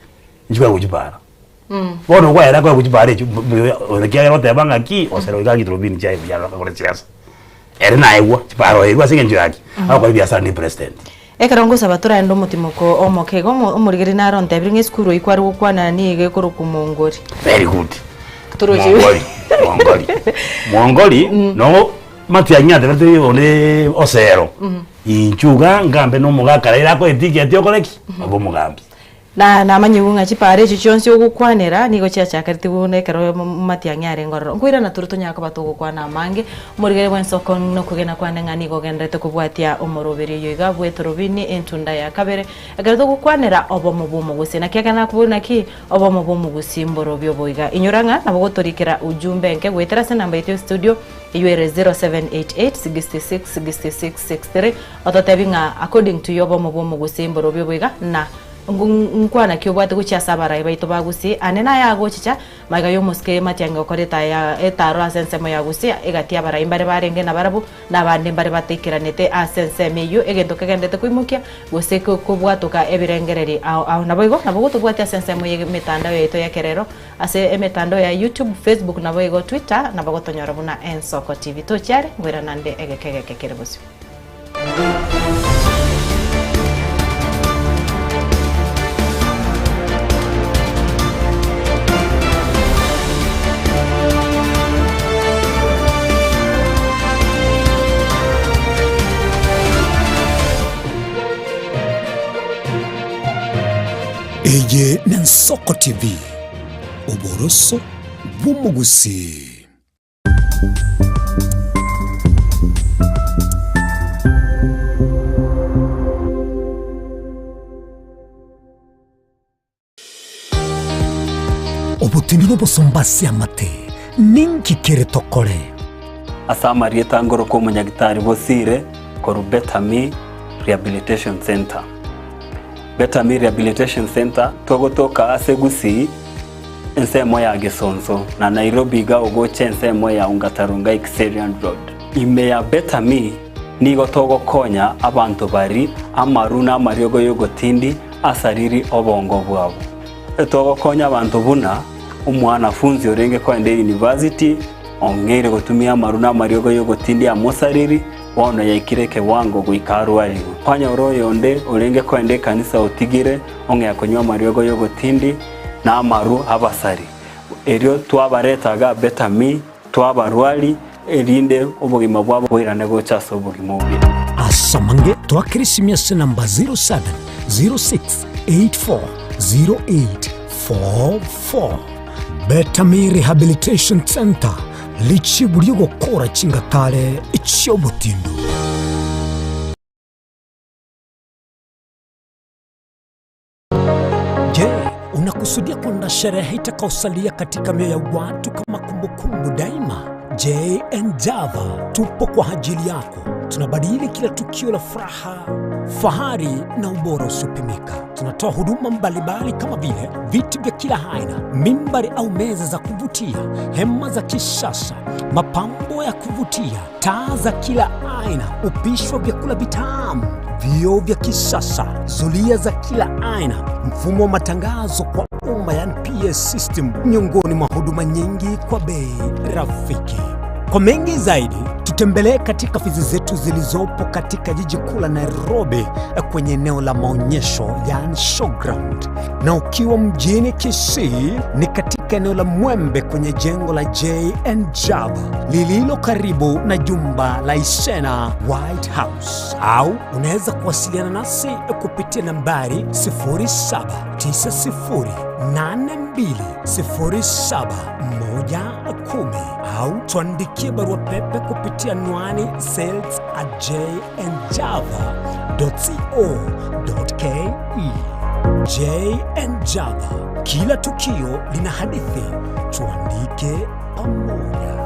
njwa kujipara Bueno, güey, era como que pare, o que no te van aquí o se lo diga que trobin ya ya lo que se era na egua, paro egua sin enjo aquí. Ahora voy a estar ni presidente. Ekarongo sabatura endo mutimoko omokego omurigeri na ron tebring eskuru ikwaru kwana ni ge kuru kumongori. Very good. Turoji. Mongoli, no matianya de verte one osero. Inchuga ngambe no mugakara ira ko etiki atyo koleki. Abo mugambi. Na manyunga chipare chichonsi ogukwanera nigo chiachakariti bune kero matianyare ngororo ngwira na turuto nyako batugukwana mange murigere bwensoko no kugena kwane ngani go gendete kubwatia omoroberi yoiga bwetorobini entunda ya kabere egaruto gukwanera obomo bomo gusena kyagana kubona ki obomo bomo gusimboro byo boiga inyuranga nabo gotorikira ujumbe nke gwetera se namba ito studio iwere 0788666663 ototebinga according to yobomo bomo gusimboro byo boiga na nkwana kyo bwate gucha sabara ibaito bagusi anena ya gochicha maga yo muske matyanga koreta ya etaro asense mo ya gusi egatia bara imbare barenge na barabu na bande mbare batekiranete asense meyo egendo kagendete kuimukia gose ko bwatoka ebirengereri au naboigo nabogo to bwate asense mo ye metanda yeto ya kerero ase emetando ya YouTube, Facebook naboigo Twitter nabogo tonyora buna Ensoko TV to chare ngwera nande egekege kerebosi. Eye Ensoko TV Oboroso Bumugusi. Obutiniro bosombasi amate ninki kere tokore asamari etangoro ko munyagitari bosire koru Betami Rehabilitation Center. Betami Rehabilitation Center togotoka asegusi ensemo ya Gesonzo na Nairobi ga ogoche ensemo ya Ungatarunga Xerian Road. Ime ya Betami nigo togokonya abantu bari amaruna mariogo yogotindi asariri obongo bwabo. Togokonya abantu buna umwanafunzi orenge kwende university ongere gotumia maruna mariogo yogotindi amosariri wano ya ikireke wango guikaru aligo. Kwanya oroyo onde orenge kwende kanisa otigire onge yakonywa mariogo yogotindi na amaru abasari. Erio twabaretaga Betami twabarwali erinde obugima bwabo bwirane gochaso obugima obire. Asamange twakirisimyese namba 0706840844. Betami Rehabilitation Center lichi buri gukora kingatare icyo butindu. Je, unakusudia kwenda sherehe itakayosalia katika mioyo ya watu kama kumbukumbu daima? J and Java tupo kwa ajili yako. Tunabadili kila tukio la furaha, fahari na ubora usiopimika. Tunatoa huduma mbalimbali kama vile viti vya kila aina, mimbari au meza za kuvutia, hema za kisasa, mapambo ya kuvutia, taa za kila aina, upishi wa vyakula vitamu, vioo vya kisasa, zulia za kila aina, mfumo wa matangazo kwa umma yani PS system, miongoni mwa huduma nyingi kwa bei rafiki. Kwa mengi zaidi, tutembelee katika ofisi zetu zilizopo katika jiji kuu la Nairobi kwenye eneo la maonyesho yani showground. Na ukiwa mjini Kisii ni katika eneo la Mwembe kwenye jengo la J&Java lililo karibu na jumba la Isena White House. Au unaweza kuwasiliana nasi kupitia nambari 0792071110 au tuandikie barua pepe kupitia anwani sales@j&java.co.ke. J&Java, kila tukio lina hadithi, tuandike pamoja.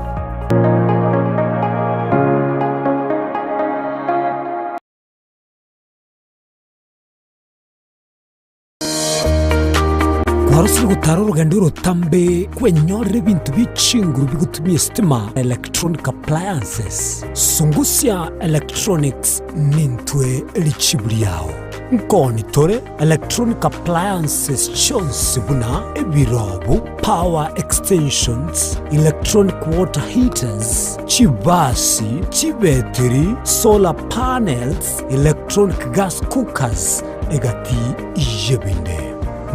Warusiri gutara urugendo rutambe kwenyorera ibintu bicinguru bigutumye stima electronic appliances. Sungusia Electronics nintwe lichiburi yao. Nkoni tore electronic appliances chonsi buna ebirobu, power extensions, electronic water heaters, chibasi, chibetiri, solar panels, electronic gas cookers, egati ijebinde.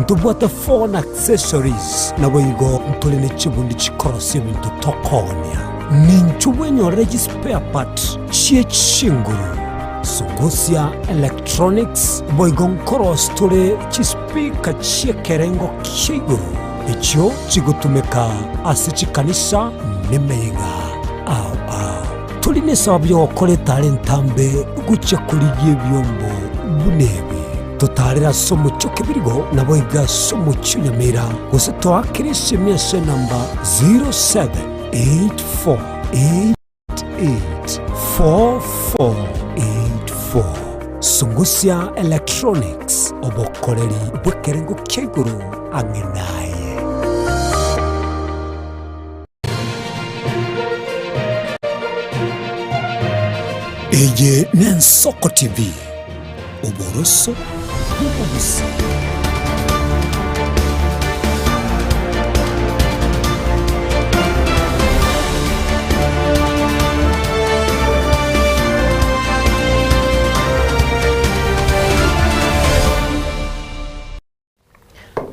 Ntubwata phone accessories na boigo ntolene chibundi chikorosi bintu tokonia. Ninchubwenyo regi spare part chie chinguru. Sungusia Electronics boigo nkoros tole chispika chie kerengo kiguru. Icho chigutumeka asichikanisa nemeiga. Tuline sababu ya wakole talentambe gucha kuligie vyombo bunebi. Tutarira somo choke birigo na boiga somo chunyamira gose twakirisi miese namba 0784884484. Sungusia Electronics obokoreri bwekerengo keguru angenaye. Eje Nensoko TV Oboroso Ubusi.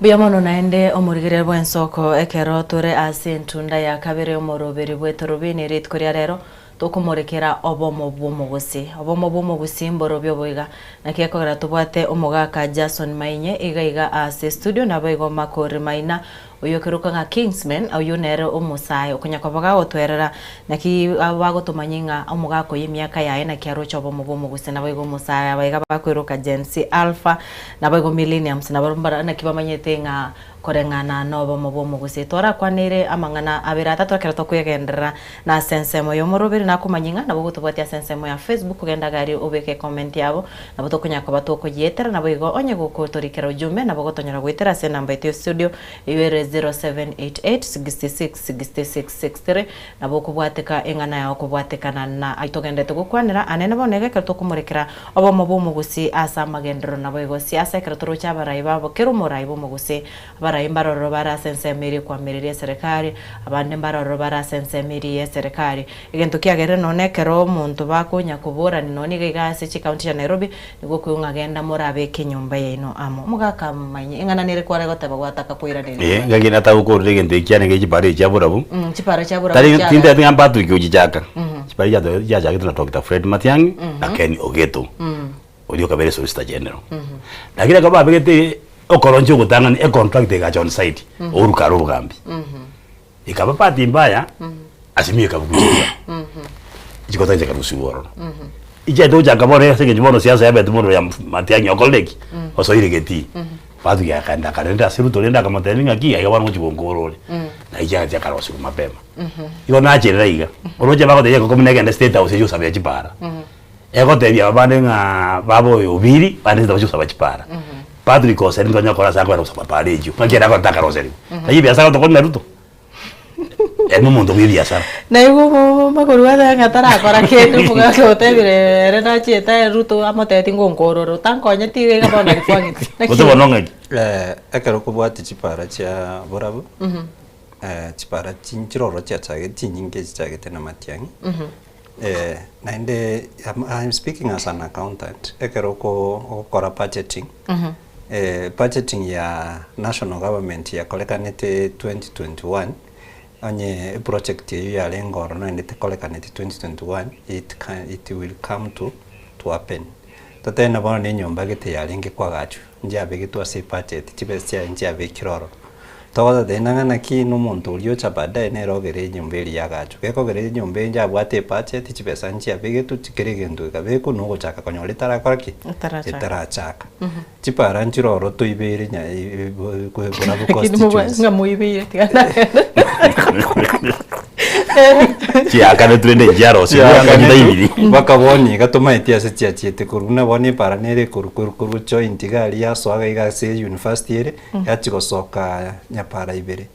Biamono naende omurigire bwensoko ekero tore ase ntunda ya kabere omoroberi bwetorobini rit koria rero tukumurekera obomo bw'omugusi mboro byoboiga nakiakogera tubwate omugaka Jason Mainye igaiga ase studio nabaigo makore maina uyokeruka nga Kingsman uyu nere omusai okunyakobaga otwerera naki bagotumanyinga omugako y'emyaka yae na kiaro chobo mugusi nabaigo omusai abaiga bakweruka Gen Z Alpha nabaigo Millenniums nabarumbara nakibamanyete nga korengana nobo mugusi tora kwanire amangana abira tatu akera tokuyegendera na sensemo yo morobiri nakumanyinga nabo gutubwatia sensemo ya Facebook kugenda gari ubeke comment yabo nabo tokunyako batokugyetera nabaigo onye gukotorikera ujumbe nabo gotonyora gwetera se namba ite studio iwere 0788666663 nabo kubwateka engana yao kubwatekana na aitogende tugukwanira anene bonege kerto kumurekera obo mugusi asa magendero nabaigo siasa kerto cyabarayi babo kero morayi bo mugusi imbaroro bara sensemiri kwa miriri serikali abande mbaroro bara sensemiri ya serikali igento kiagere none kero muntu bakunya kubura ni noni gigase chi county ya Nairobi nigo kuyunga genda morabe kinyumba yino amo mugaka manye ingana nire kware goteba gwataka kwira nene ngagina tagukorire gento kiane gijibare cyaburabu chipara cyaburabu tari tinde ngambatu gyujijaka chipara ya jaga tuna Dr. Fred Matiang'i akeni ogeto odio kabere solicitor general lakini kaba begete okoronjo gutangana e contract ga John side oruka rugambi ikaba pati mbaya asimie kabukuja ikota nje kabusuworo ije doja kabore sege jibono siasa yabe tumono ya Matiang'i okoleki osoire geti fatu ya kanda kalenda siru tolenda kama teninga ki ayawa ngo jibongorole na ija ja karo siku mapema iko na chere iga oroje bako de ko kumnega na state house yo sabya jibara ego tebia bande nga babo yobiri bande tabacho sabachipara Patrick Oseri ndo nyakora sako na sabapare ejo ngera ko taka Oseri ayi biasa to konna ruto eno mundo biasa na igo makorwa da ngatara akora ketu muga kote bire rena chieta ruto amote tingo ngororo tankonya tige ga bona kifangiti Boto bononga akero kubwati chipara cha borabu chipara chinchiroro cha chage chinyinge chage tena matiangi nainde I'm speaking as an accountant ekero ko kora budgeting budgeting ya national government ya kolekanete 2021 anye project ya lengoro na ndete kolekanete 2021 it will come to happen tatena bona ne nyomba gete ya lenge kwa gachu njabe gitwa se budget tibesya njabe kiroro toda denanga naki no muntu ulio chabada ene rogere nyombeli ya gachu keko gere nyombe njabwate budget tibesa njabe gitu tikirege ndu kabe ko no chaka konyole tara koraki tara chaka chipara nchiroro to ibere nya kuna bukosti ngamuibire tigana Chiakane trende jaro sianga ndayibiri bakaboni gatoma etia se chiachete kuruna boni para nere kuru joint gali ya swaga iga se university ere yachigosoka nyapara ibere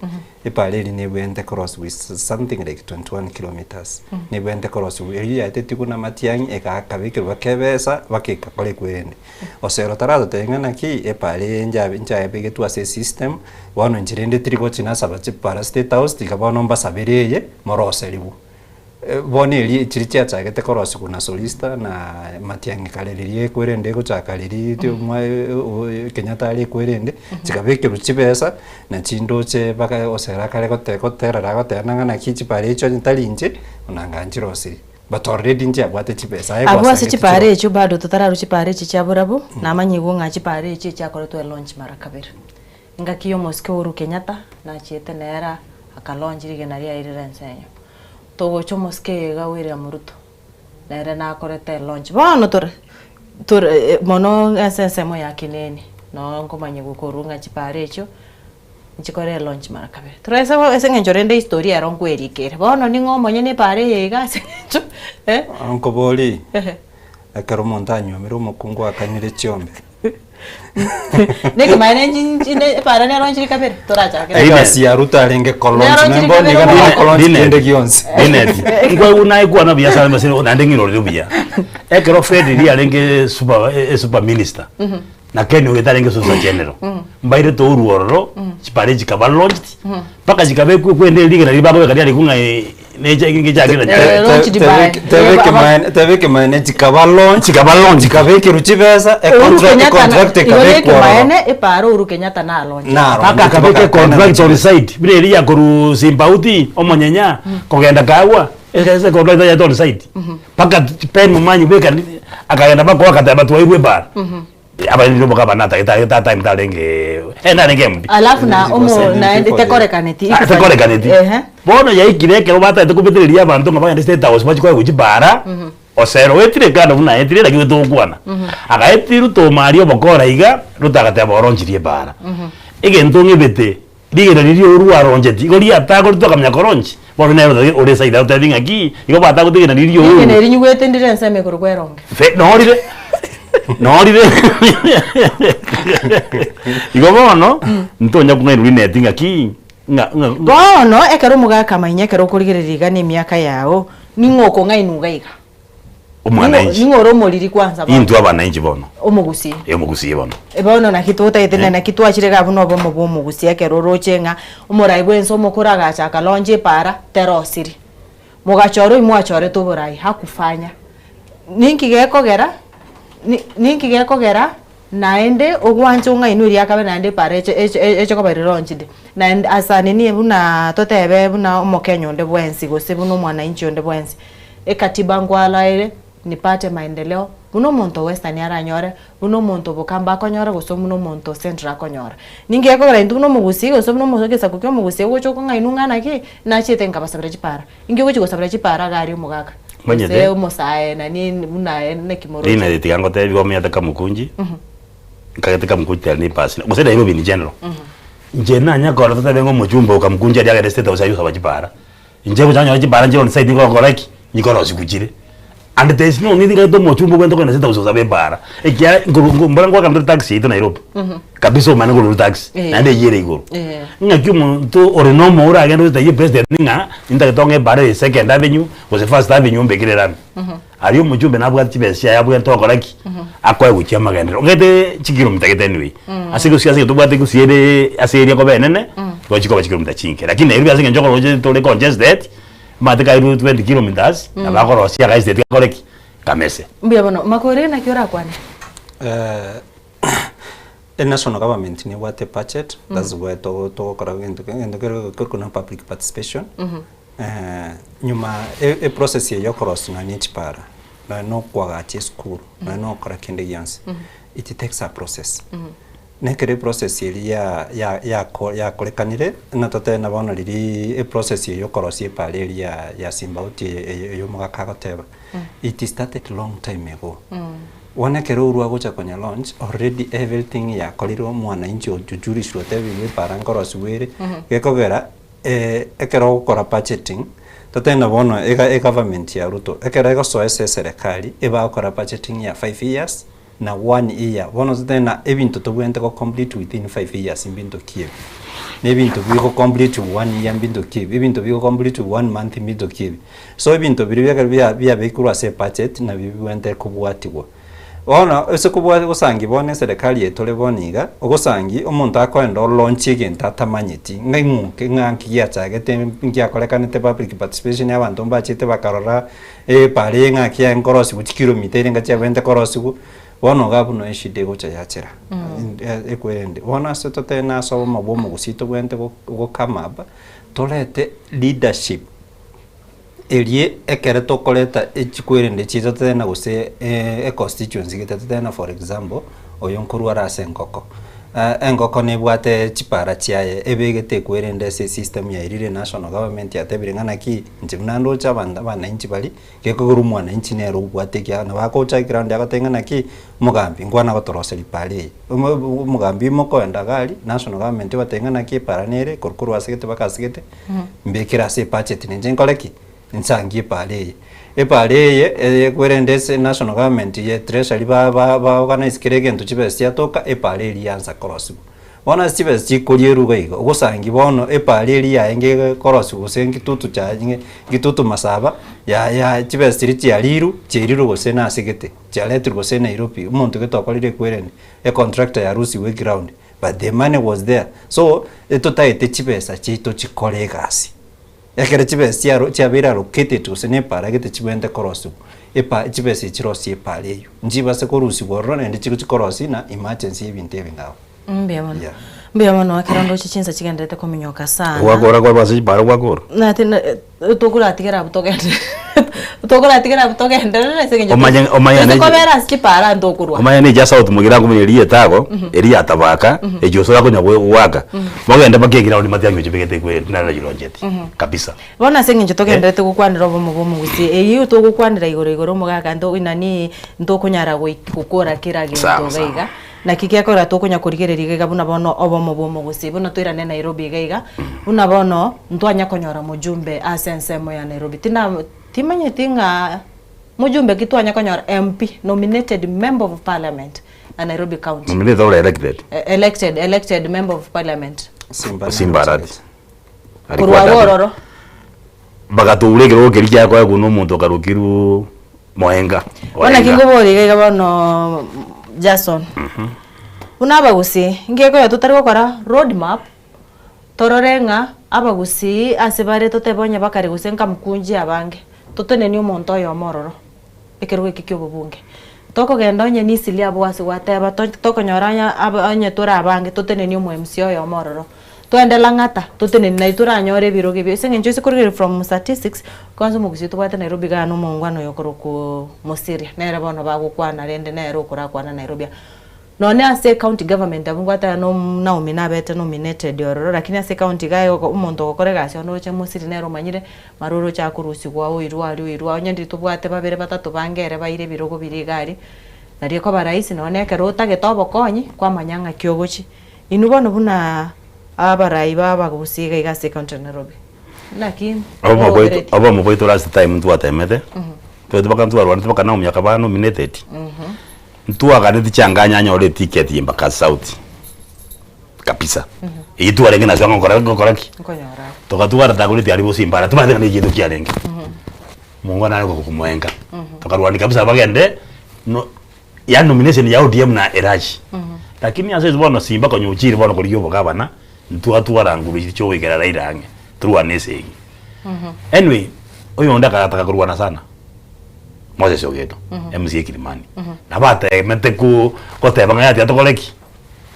ipale ni wente cross with something like 21 kilometers ni wente cross ya eteti kuna matiangi eka kabike bakebesa bakeka kole kwende osero tarado tengana ki epale nja bege tu ase system wano njirende trigo china sabache para state house tikabono mbasabereye moroselibu boni chiricha chagete korosi kuna solista na matiangi kalelirie kwerende guchakaliri tyo mwa Kenyatta ali kwerende chikabeke ruchibesa na chindoche baka osera kale kotera ragotenanga na kichi pare cho ntalinje unanganjirosiri but already nje abwate chipesa abwa se chipare cho bado tutararu chipare chichaburabo na manyigo nga chipare chichakoretwe launch mara kabira ngakiyo moske uru Kenyatta na chiete nera akalonjiri genaria irirensenyo togo cho moske ga wira muruto nera na korete launch bono tur mono SSM ya kineni no ngomanyigo korunga chipare cho nchikore launch mara kabira turesa ese ngenjorende historia ya ronkweri kere bono ningo monye ne pare yega sencho anko boli akaro montaño mero mukungu akanyire chiombe Neke maine njine para ne ronchi kabira toracha ega si aruta lenge kolonzi nembo niga na kolonzi kende gionzi dineti ngwe unai kwa na biasa masino na ndengiro rubia ekero Fred ri alenge super minister na Kenya ugetarenge sosa general mbaire to uruoro chipare chikaba launched paka chikabe kwende liga na ribako kali alikunga neja ingi chakira tebeke mane chikaba launch chikabe kiruchibesa contract kabe kwa mane eparo uru Kenyatta na launch paka kabeke contract on site bile ria koru Zimbauti omonyenya kogenda kawa ese contract ya on site paka pen mumanyi beka akagenda bako akataba tuwairwe bar aba ndio baka nata ita time talenge nenge mbi alafu na omo na tekorekaneti bono ya ikireke robata tukubitiria abantu ngabanya state house bachiko kujibara osero wetire kana una etire la kitu kwana akaetiru to mario bokora iga rutakate boronjirie bara igentunge bete ligera lirio ruwa ronjeti gori atako tukamya koronji bono ne ore saida utadinga aki igo bata kutigena lirio uru ne rinyugwete ndire nseme kurukweronge no rire no rire igo bono ntonya kunga net ngaki bono ekero mugaka mainye kero kurigiririga ni miaka yao ningoko ngainuga iga umwananchi ningoro moliri kwanza bono intu abananchi bono omugusi bono bono na kitota itene na kitwa chirega bono bomo mugusi ekero rochenga umurai bwenso mukura gacha kalonje para terosiri mugachoro imwachore tuburai hakufanya ninki gekogera naende ogwancho ngainuri akabe naende pare echo ko bari ronchide naende asani ni buna totebe buna omokenyo nde bwensi gose buno mwana inchi nde bwensi ekatiba ngwala ile nipate maendeleo buno monto western aranyore buno monto bokamba akonyora gose buno monto central akonyora ningi gekogera intu buno mugusi gose buno muzogesa kukyo mugusi gocho ko ngainunga naki na chete ngabasabira chipara ingi gochi gosabira chipara gari umugaka manyete umusae nani buna ne kimoro dina ditigango tebi gomya takamukunji kagete mukunja ni pasi museda hiyo bini general nje nanya ko rata bengo mujumba ukamkunja dia state house ayusa bajibara nje kujanya bajibara nje on side ngo goraki nikoro sikujire and there is no need to mo chumbo kwenda kwenda sita usoza bara ekia mbona kwa kamera taxi ito Nairobi kabisa umana ngulu taxi nande yere iguru ngakyumo to orenomo ura agenda uta ye president ninga inda tonge bare second avenue was the first avenue mbekirerana ariyo mujumbe nabwa tibesia yabwe ntokoraki akwa gukia magendero ngete chikiro mtakete anyway asiko siasa tubate kusiere aseria ko benene ko chiko chikiro mtachinke lakini Nairobi asinge njoko roje tole congested mateka iru 20 kilometers abakoro sia guys de koreki kamese mbia bono makore na kiora kwane the national government ni wate budget that's why to kora into kuna public participation nyuma process yo cross na ni chipara na no kwa school na no kora kindergarten it takes a process nekere process ya kolekanire na tote na bona riri process yo cross pale ya simbauti yo mwaka goteba it started long time ago wanekero urwa gocha konya launch already everything ya koliro mwana inchi ojujuri shote bibi parangoro suwere gekogera ekero gukora budgeting totena bono government ya Ruto ekero egosoese serikali eba gukora budgeting ya 5 years na 1 year bono totena ebintu tobwente go complete within 5 years imbinto kie nebintu bigo complete 1 year imbinto kie ebintu bigo complete 1 month imbinto kie so ebintu bya bekurwa se budget na bibwente kubwatiwa ona ese kubwa gusangi bone serikali etole boniga ogusangi omuntu akwenda launch egent atamanyiti ngaimuke nganki yachagete ngia kolekanete public participation y'abantu mbachite bakarora pare ngaki ya nkorosi buti kilometer ngati abende korosi bono gabu no eshide gocha yachira ekwende bona setote na so mabomo gusito bwente go kamaba tolete leadership elie ekere tokoleta echikwirende chizo tena guse constituency gete tena for example oyonkuru arase ngoko engoko ne bwate chipara chiaye ebegete kwirende se system ya irire national government ya tebirengana ki njimnando cha bana inchi bali gekoguru mwana inchi ne ro bwate kya na bako cha ground yakatengana ki mugambi ngwana gotoroseli pali mugambi moko endagali national government batengana ki paranere korkuru asegete bakasigete mbekira se budget nenje nkoleki nsangi pale kwerendese national government ye treasury ba organize kirege chibesi yatoka epale yanza cross bona chibesi chikolieru gaigo ugosangi bono epale ya enge cross usengi tutu cha gitutu masaba ya chibesi riti ya liru chiriru gose na sigete cha letru gose na Nairobi umuntu getokolire kwerende contractor ya rusi we ground but the money was there so etotaite chibesa chito chikolegasi yakere chibesi ya bira located usene para gete chibende korosu epa chibesi chirosi pale njiba se korusi borona ndi chiku chikorosi na emergency ibintu ebingawo mbia mano akirando chichinza chigendete kominyoka sana wagora kwa basi bara wagora na tena tokura tigera butogende tokura tigera butogende na segenyo omanya ne kobera skipara ndokurwa omanya ne jasa utumugira kumeria tago eria tabaka ejoso yako nyabwe waka bagenda bakegira uri matyanyo chibegete kwe na jironjeti kabisa bona segenyo togendete gukwanira bomugomu gusi eyi togukwanira igoro mugaga ndo inani ndokunyara gukora kiragiro gaiga na kikia kora tokunya kurigereria gaiga buna bono obomo gusi buna twirane Nairobi gaiga buna bono ntwanya konyora mujumbe asensemo ya Nairobi timanye tinga mujumbe kitwanya konyora MP nominated member of parliament na Nairobi county nominated or elected member of parliament Simbarati kurwaroro bagaturegero kirya kwa kuno muntu karukiru moenga wana kingobori gaiga bono Jason unabagusi ngeko yo tutari gukora road map tororenga abagusi asibare totebonya bakari gusenka mkunji abange totene ni umuntu yo mororo ekerwe kikyo bubunge toko genda onye nisili abwasi wateba toko nyoranya abanye tura abange totene ni umu MC yo mororo twende langata totene na itura nyore biroge bi senge njosi kurire from statistics kwanza mugusi tubate Nairobi ga no mungwano yokoro ku Musiria nere bono bagukwana rende nere ukura kwana Nairobi none ase county government abungwata no naumina bete nominated yororo lakini ase county gayo umuntu gokorega ase no che Musiri nero manyire maroro cha kurusi gwa irwa onyendi tubwate babere batatu bangere baire birogo birigari nari ko baraisi none kerota getobo konyi kwa manyanga kyogochi inubono buna abarai baba gusiga igase county Nairobi lakini abo mo boito last time ntu atemete Tuwetoka mtu warwani tuwaka na umyaka ba nominated. Mtu akaneti changanya nyole ticket mpaka South. Kabisa. Itu arenge na sanga koraki. Tukatuwara takuleti alibo simbara. Tumateka ni kitu kiarenge. Mungu anayo kumwenga. Tukarwani kabisa bagende no ya nomination ya ODM na Eraji. Lakini ase zibona simba ko nyuchiri bona ko liyo bogabana. Ntu atuwara nguru cyo wigera rairange. Through anese. Anyway, oyo ndaka atakurwana sana. Moses Ogeto, MC Kilimani. Na bata mente ku kote bangaya tia tokoleki.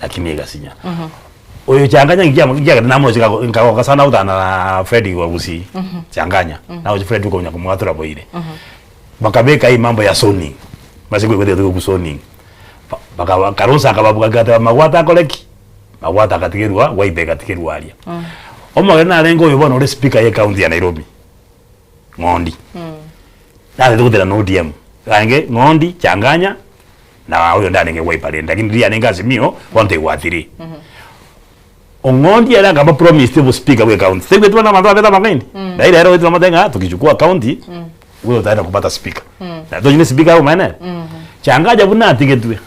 Lakini egasinya. Oyo changanya ngia na Moses ngako sana utana na Freddy Wagusi. Changanya. Na oyo Freddy ko nyako mwatura boire. Bakabeka hii mambo ya Sony. Basi kwa kwenda ku Sony. Baka Karusa akababuka gata magwata koleki. Magwata katikirwa, waibe katikirwa alia. Omo na lengo yo bona ore speaker ye county ya Nairobi. Ngondi. Dale tukutela no ODM. Kange Ngondi changanya na huyo ndani nge wipe pale lakini ndia nenga Azimio wante wathiri. Ngondi ala kama promise to speaker we county. Sasa tu na mambo ya mageni. Na ile hero tunamotenga tukichukua county wewe utaenda kupata speaker. Na ndio ni speaker au maana. Changanya buna atiketwe.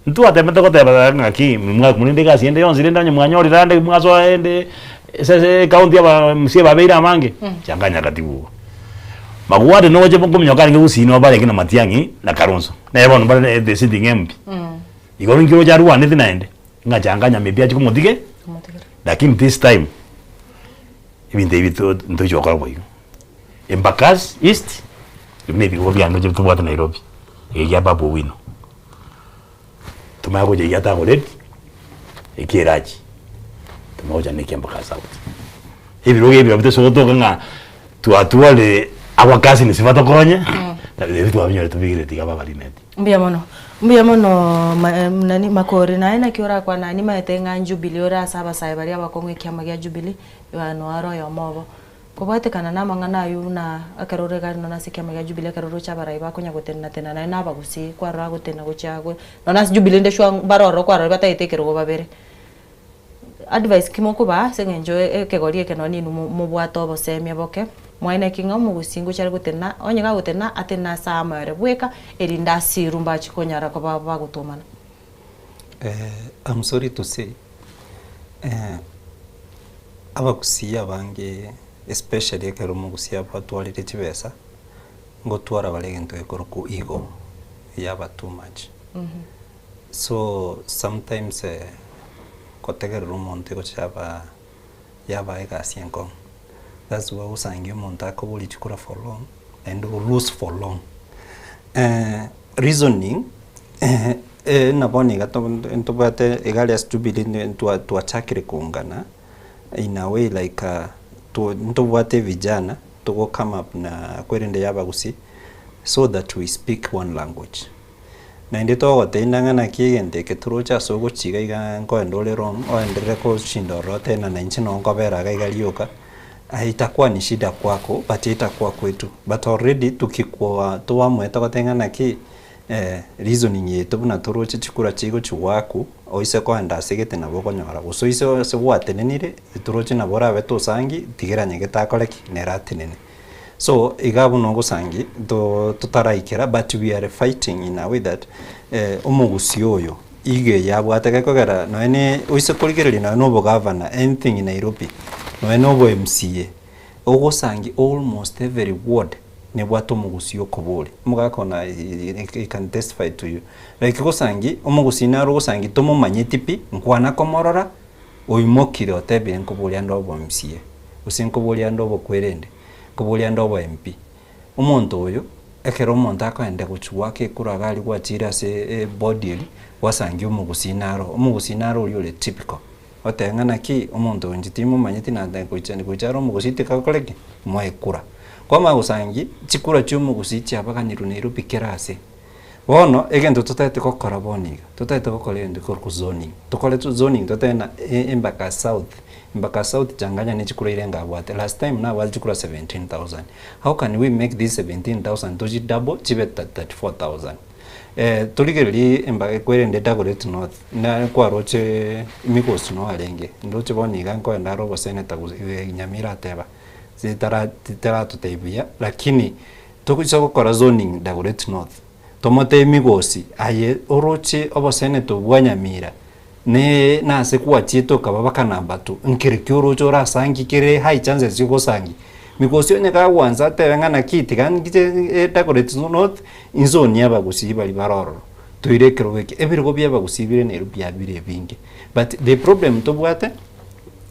Ntu atemete koteba ngaki muninde kasi ende yonzi ndanya mwanyori rande mwazo ende sasa county aba msie babeira mange. Changanya katibu. Magwade no je bongo mnyoka nge usino bale kina Matiangi na Karonso. Na yebo bale the sitting MP. Igoro ngiro jaru ane tinaende. Nga changanya mebia chiko motike. Lakini this time ibinde ibito ndo chokora boyo. Embakasi East maybe go bia ndo je tuwa Nairobi. Ya babu wino. Tumago je yata golet. Ekiraji. Tumoja neke Embakasi South. Hivi roge bia bito soto nga tuatua le awakazi ni sifato konye na vitu wabinyo tubigire tika baba lineti mbia mono nani makori na ina kiora kwa nani maetenga Jubilee ora saba saibali abakongwe kiama gya Jubilee yano aro yo mobo kobate kana na mangana yuna akarore gari nona sikiama gya Jubilee akaroro cha baraiba konya gotena tena na ina bagusi kwa ro gotena gochagwe nona Jubilee ndeshwa baroro kwa ro batayitekero go babere advice kimoko ba sengenjo kegorie kenoni mu bwato bosemia boke mwaine kinga mu gusingo cyari gutena onye gutena atena sama yare bweka erinda sirumba chikonyara ko baba gutumana. I'm sorry to say abakusiya bange especially ekero mu gusiya batwalire chibesa ngo twara balegento ekoroku ego yaba too much. So sometimes kotegera umuntu ko chaba yaba egasienko. That's why usangi umuntu akobuli chikura for long and lose for long. Reasoning na boni gato ntobate egalia stupidity to achakire kuungana in a way like to ntobate vijana to go come up na kwerende yabagusi so that we speak one language. Na ndito watendanga na kigende keturocha sogo chiga iga ngo ndole ron o ndere ko shindoro tena na nchi no ngobera ga igalioka itakuwa ni shida kwako but itakuwa kwetu but already tukikuwa tuwa mweta kotengana ki reasoning yetu buna turoche chikura chigo chuwaku oise ko anda segete na boko nyora uso iso se watenenire turoche na bora beto sangi tigera nyegeta koleki neratenene so igabu no gusangi do tutaraikera but we are fighting in a way that umugusi oyo ige yabwateka kogera no ene oise kuligereri no bo governor anything in Nairobi no ene obo MCA ogosangi almost every ward ne bwato mugusi okobole mugakona I can testify to you like gosangi omugusi na rogosangi tomo manyetipi nkwana komorora oyimokire otebe nkobole ando obo MCA usinkobole ando obo kwerende kobole ando obo MP umuntu oyo ekero umuntu akaende guchwa ke kuragali gwachira se body wasangi omugusi naro uri typical otengana ki umuntu njitimu manyeti na ndakuichani kucharo omugusi tikakoleke mwaikura kwa magusangi chikura cy'umugusi cyabaganira Nairobi kerase bono egento tutete kokora boniga tutete kokora ende ko zoning tukole tu zoning tutena Embakasi South changanya ne chikura irenga bwate last time na was chikura 17,000 how can we make this 17,000 to double chibeta 34,000 tuligereri Embakasi kwerende Dagoret North na kwa roche mikosi no alenge ndoche boniga nko ndaro bo senator Nyamira teba zitara tuteibia lakini tukucha gukora zoning Dagoretti North tomote migosi aye oroche obosene to bwanyamira ne nase kuachito kababa namba 2 nkirikyo chora sangi kire high chances yuko sangi migosi ne ka wanza tebengana kiti kan gite Dagoretti North inzoni yabagusi bali baroro toirekero weki ebirgo byabagusibire ne rupya bire bingi but the problem to bwate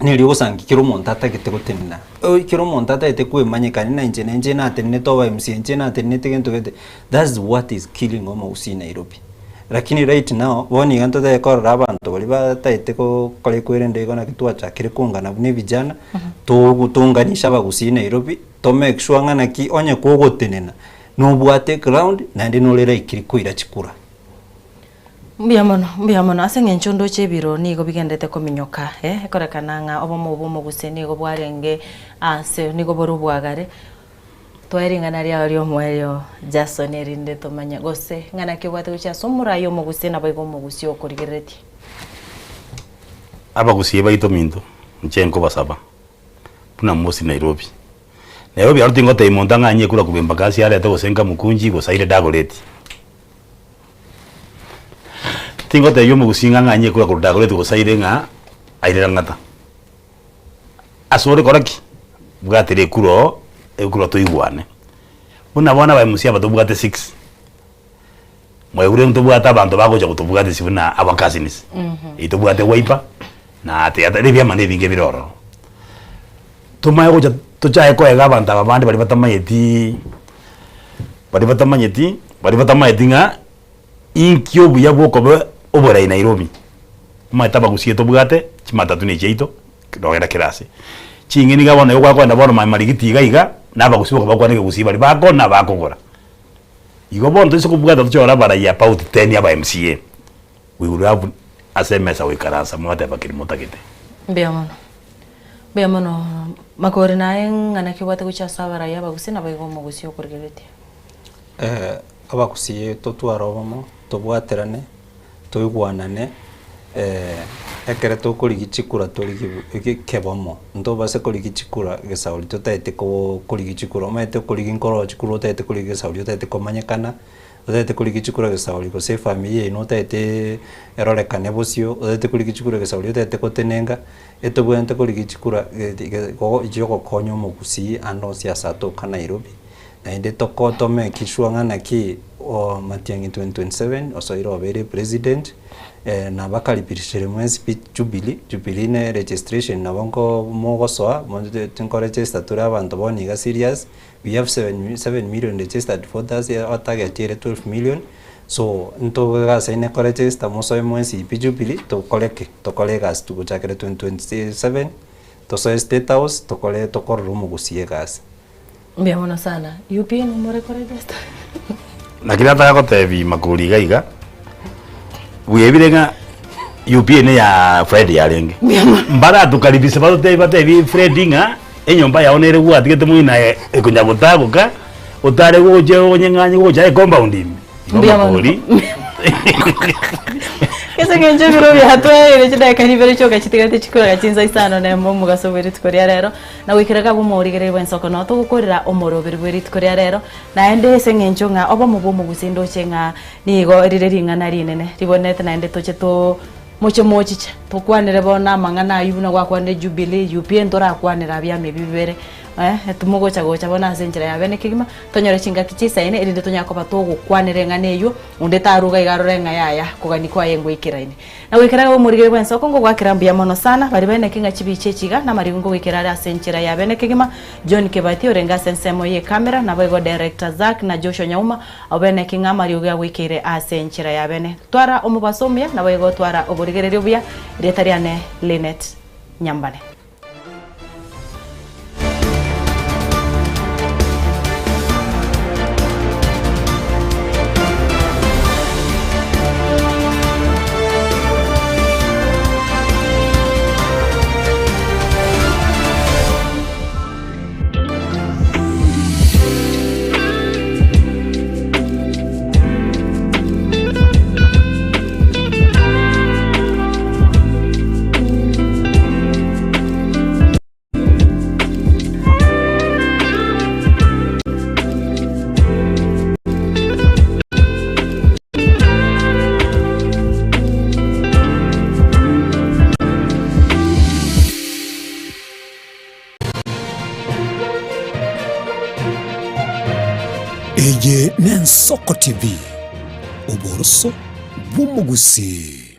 ni ligo sangi kiro montata gitego tenna o kiro montata ete kwe manyekani na nje na tenne to wa MC nje na tenne tegento gete that's what is killing omo usi Nairobi lakini right now woni ganto da ko rabanto bali ba taite ko kole kwirende ko na kitu acha kire kungana ne vijana to gutunganisha bagusi Nairobi to make sure ngana ki onye ko gotenena no bwate ground na ndi no lera ikiri kuira chikura Mbiamono asenge nchondo chebiro ni go bigendete kominyoka korekana nga obomo guseni go bwarenge ase ni go boru bwagare twaringana ryo mweryo Jason erinde tomanya gose ngana kibwate gucha somura yo mogusena baigo mogusi okorigereti abagusi baito minto nchenko basaba puna mosi Nairobi arutingo te montanga anye kula kubemba kasi ale to senga mukunji go saire Dagoretti tingo te yo mugusinga nganye kula ku Dagoretti go saire nga aire ngata asore koraki bwatere kuro ekuro to igwane buna bona ba musia bato bwate 6 mwe ure nto bwata bantu bagoja kuto bwate sibuna abakasinis ito bwate wiper na te ata bya mane binge biroro tumaye goja tocha eko ega banta babande bali batamanyeti nga inkyo buya bwoko obora i Nairobi mata bagusie to bwate chimata tuni cheito rogera kirase chingeni gabona yo kwenda bona marigiti iga na bagusi bako bakwane gusi bali bako na bakogora igo bondo iso kubwata tuchora bara ya pauti 10 ya ba MCA we will have SMS we karansa mwate bakiri motakete Mbiamono makore nae ngana kibwate gucha sabara ya bagusi na baigo mogusi okorigereti abagusi to twarobomo to bwaterane to igwanane ekere to korigichikura torigi kebomo ndo base korigichikura gesauli to taite ko korigichikura maite koriginkoro chikuro taite korigisauli taite komanyekana taite korigichikura gesauli ko se family no taite erorekane bosio taite korigichikura gesauli taite kotenenga eto bwente korigichikura go joko konyo mogusi ando siasa to kana Nairobi na inde to kotome kishwanga na ki o matiangi 2027 osoiro bere president na bakalipirishire mwezi Jubilee ne registration na bongo mogosoa monde tinko register tura abantu boniga serious we have 7 million registered voters our target here 12 million so nto gasa ne ko register moso mwezi Jubilee to kolegas tu chakere 2027 to so state house to kole to korumu gusie gas Mbiamono sana UPN more ko register na kila ta ko tevi makuri gaiga Wiyebirenga UPN ya Fred yarenge. Mbara tukaribise bate Fred nga enyomba yaonere gwa tigete muina ekunya gutaguka utare goje onyenganyi goje compound imi. Mbiyamuri. Kese ngenje biro bihatwe rechida kanibere choka chitigate chikora gachinza isano na mbomu gasobere tukoria rero na wikiraga bumurigere bwensoko no tugukorera omorobere bweri tukoria rero na ende sengencho nga obo mubumu gusindo chenga nigo rireringa na rinene ribonete na ende toche to mochicha tukwanire bona mangana ayubuna gwakwane Jubilee UPN tora kwanira bya mebibere tumugocha gocha bona senjera ya bene kigima tonyore chinga kichisa ine irinde tonyako batogo kwanire nganeyo unde taruga igarorenga yaya kugani kwa yengo ikiraine na wikira go murigere bwenso kongo gwakira Mbiamono sana bari bene kinga chibiche chiga na maringo wikira ya senjera ya bene kigima John Kebati orenga sensemo ye camera na bego director Zack na Joshua Nyauma obene kinga mariuga ya wikire a senjera ya bene twara omubasomya na bego twara oburigere rubya retariane Linet Nyambane Ege Nensoko TV, uboroso bw'umugusi.